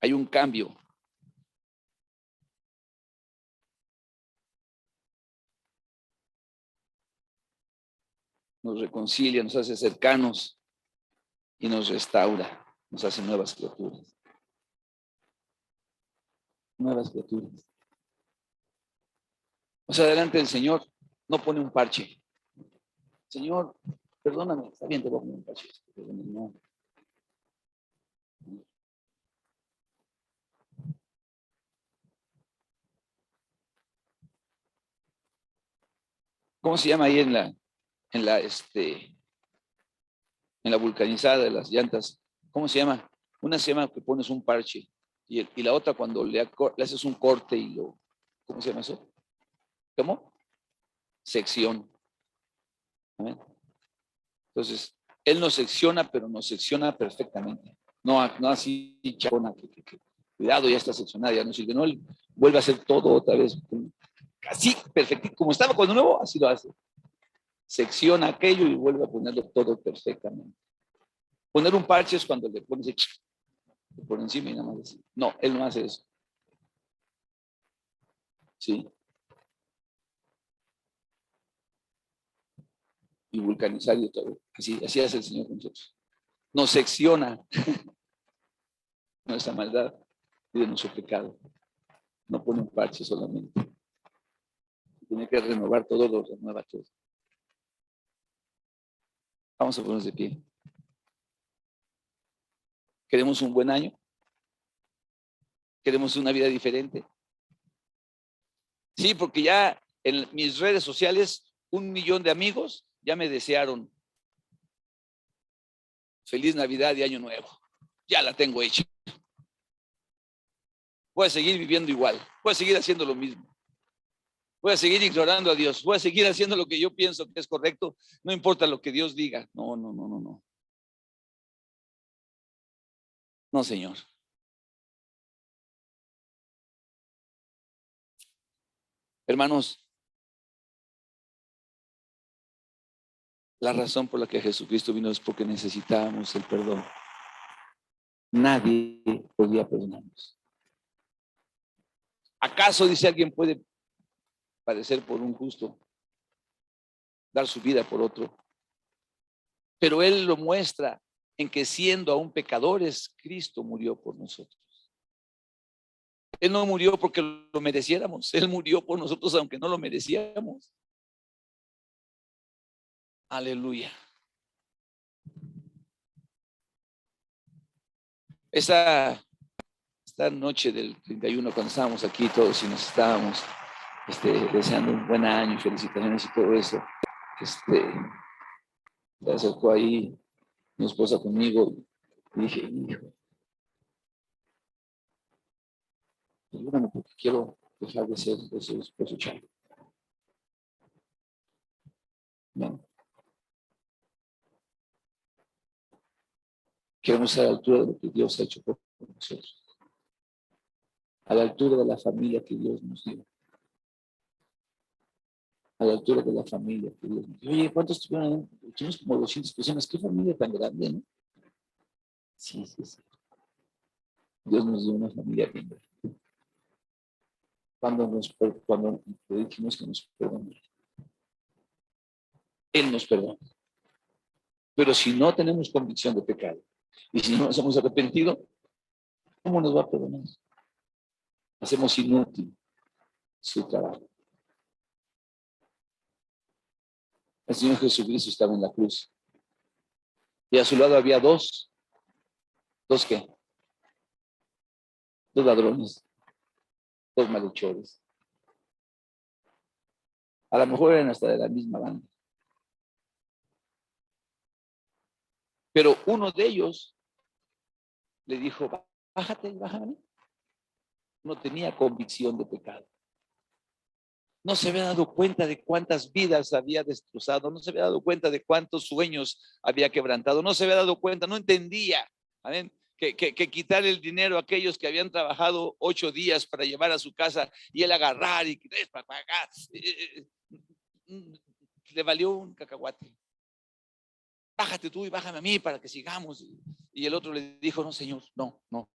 Speaker 1: Hay un cambio. Nos reconcilia, nos hace cercanos y nos restaura, nos hace nuevas criaturas. Nuevas criaturas. O sea, delante del Señor no pone un parche. Señor, perdóname, está bien, te voy a poner un parche. No. ¿Cómo se llama ahí en la vulcanizada de las llantas? ¿Cómo se llama? Una se llama que pones un parche Y la otra cuando le haces un corte y lo, ¿cómo se llama eso? ¿Cómo? Sección. ¿Amén? Entonces, él nos secciona, pero nos secciona perfectamente. No así chacona, cuidado, ya está seccionada, ya no sirve. No, él vuelve a hacer todo otra vez. Así, perfecto. Como estaba cuando nuevo, así lo hace. Secciona aquello y vuelve a ponerlo todo perfectamente. Poner un parche es cuando le pones por encima y nada más así. No, él no hace eso. Sí. Y vulcanizar y todo. Así hace el Señor con nosotros. Nos secciona nuestra maldad y de nuestro pecado. No pone un parche solamente. Tiene que renovar todo, lo renueva todo. Vamos a ponernos de pie. ¿Queremos un buen año? ¿Queremos una vida diferente? Sí, porque ya en mis redes sociales, 1,000,000 de amigos ya me desearon feliz Navidad y Año Nuevo. Ya la tengo hecha. Voy a seguir viviendo igual. Voy a seguir haciendo lo mismo. Voy a seguir ignorando a Dios. Voy a seguir haciendo lo que yo pienso que es correcto. No importa lo que Dios diga. No, no, no, no, no. No, Señor. Hermanos, la razón por la que Jesucristo vino es porque necesitábamos el perdón. Nadie podía perdonarnos. ¿Acaso, dice alguien, puede padecer por un justo, dar su vida por otro? Pero Él lo muestra en que siendo aún pecadores, Cristo murió por nosotros. Él no murió porque lo mereciéramos, Él murió por nosotros aunque no lo merecíamos. Aleluya. Esta noche del 31, cuando estábamos aquí todos y nos estábamos deseando un buen año, felicitaciones y todo eso, se acercó ahí mi esposa conmigo y dije, hijo, ayúdame porque quiero dejar de ser ese esposo chavo. No. Queremos estar a la altura de lo que Dios ha hecho por nosotros, a la altura de la familia que Dios nos dio, a la altura de la familia que Dios nos dio. Oye, ¿cuántos tuvieron? Tuvimos como 200 personas. ¿Qué familia tan grande, no? Sí, sí, sí. Dios nos dio una familia bien grande. Cuando le dijimos que nos perdona, Él nos perdona. Pero si no tenemos convicción de pecado y si no nos hemos arrepentido, ¿cómo nos va a perdonar? Hacemos inútil su trabajo. El Señor Jesucristo estaba en la cruz y a su lado había dos qué, dos ladrones, dos malhechores. A lo mejor eran hasta de la misma banda. Pero uno de ellos le dijo, bájate, bájame. No tenía convicción de pecado. No se había dado cuenta de cuántas vidas había destrozado, no se había dado cuenta de cuántos sueños había quebrantado, no se había dado cuenta, no entendía, ¿amén? Que quitar el dinero a aquellos que habían trabajado 8 días para llevar a su casa y él agarrar y para pagar, le valió un cacahuate. Bájate tú y bájame a mí para que sigamos. Y el otro le dijo, no, Señor, no, no.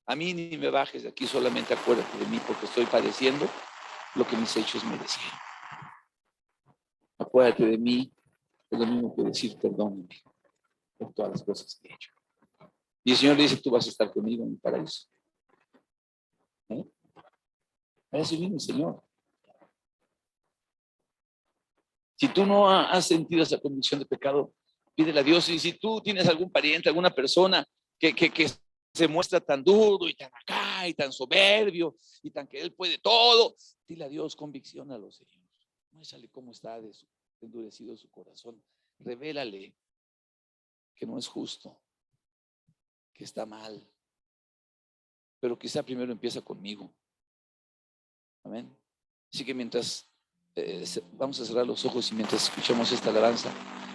Speaker 1: A mí ni me bajes de aquí, solamente acuérdate de mí porque estoy padeciendo lo que mis hechos merecían. Acuérdate de mí, es lo mismo que decir perdóname por todas las cosas que he hecho. Y el Señor le dice, tú vas a estar conmigo en el paraíso. ¿Eh? A eso viene el Señor. Si tú no has sentido esa convicción de pecado, pídele a Dios. Y si tú tienes algún pariente, alguna persona que se muestra tan duro y tan acá y tan soberbio y tan que él puede todo, dile a Dios, convicciónalo, Señor. Muéstrale cómo está endurecido su corazón. Revélale que no es justo, que está mal, pero quizá primero empieza conmigo. Amén. Así que mientras vamos a cerrar los ojos y mientras escuchamos esta alabanza,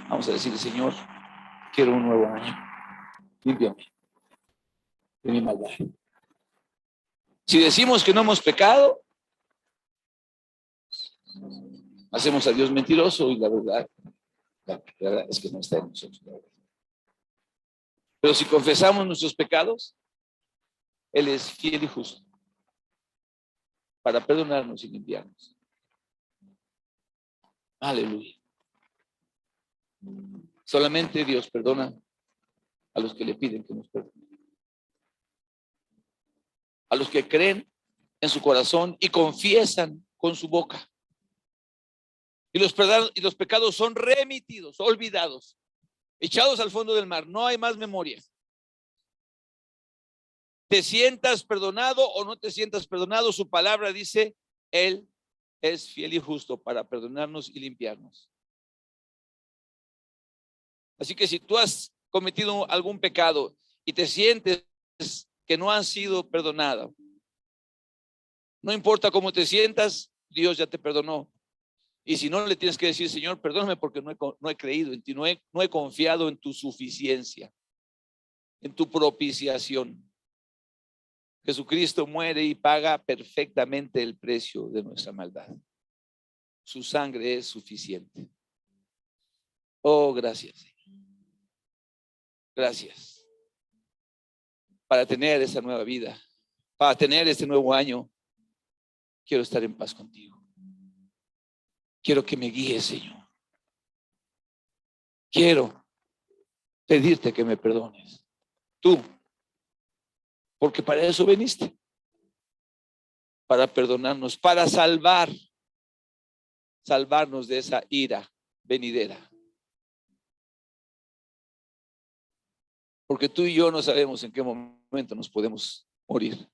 Speaker 1: vamos a decirle: Señor, quiero un nuevo año. Límpiame de mi maldad. Si decimos que no hemos pecado, hacemos a Dios mentiroso y la verdad es que no está en nosotros. Pero si confesamos nuestros pecados, Él es fiel y justo para perdonarnos y limpiarnos. Aleluya. Solamente Dios perdona a los que le piden que nos perdone. A los que creen en su corazón y confiesan con su boca. Y los pecados son remitidos, olvidados, echados al fondo del mar. No hay más memoria. Te sientas perdonado o no te sientas perdonado, su palabra dice: Él es fiel y justo para perdonarnos y limpiarnos. Así que si tú has cometido algún pecado y te sientes que no has sido perdonado, no importa cómo te sientas, Dios ya te perdonó. Y si no, le tienes que decir: Señor, perdóname porque no he creído en ti, no he confiado en tu suficiencia, en tu propiciación. Jesucristo muere y paga perfectamente el precio de nuestra maldad. Su sangre es suficiente. Oh, gracias, Señor. Gracias. Para tener esa nueva vida, para tener este nuevo año, quiero estar en paz contigo. Quiero que me guíes, Señor. Quiero pedirte que me perdones. Tú, porque para eso viniste. Para perdonarnos, para salvarnos de esa ira venidera. Porque tú y yo no sabemos en qué momento nos podemos morir.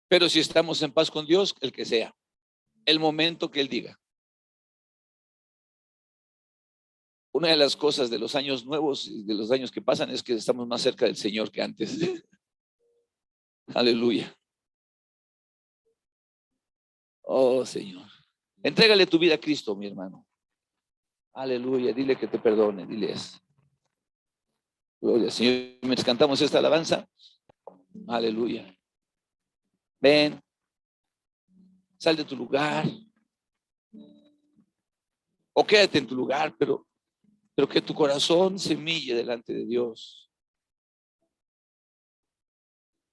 Speaker 1: Pero si estamos en paz con Dios, el que sea, el momento que Él diga. Una de las cosas de los años nuevos y de los años que pasan es que estamos más cerca del Señor que antes. Aleluya. Oh, Señor. Entrégale tu vida a Cristo, mi hermano. Aleluya. Dile que te perdone. Dile eso. Gloria al Señor. Mientras cantamos esta alabanza. Aleluya. Ven. Sal de tu lugar. O quédate en tu lugar, pero que tu corazón se humille delante de Dios.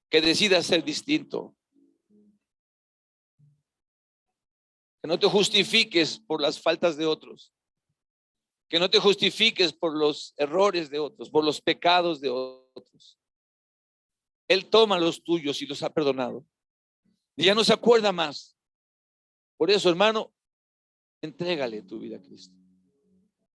Speaker 1: Que decidas ser distinto. Que no te justifiques por las faltas de otros. Que no te justifiques por los errores de otros, por los pecados de otros. Él toma los tuyos y los ha perdonado. Y ya no se acuerda más. Por eso, hermano, entrégale tu vida a Cristo.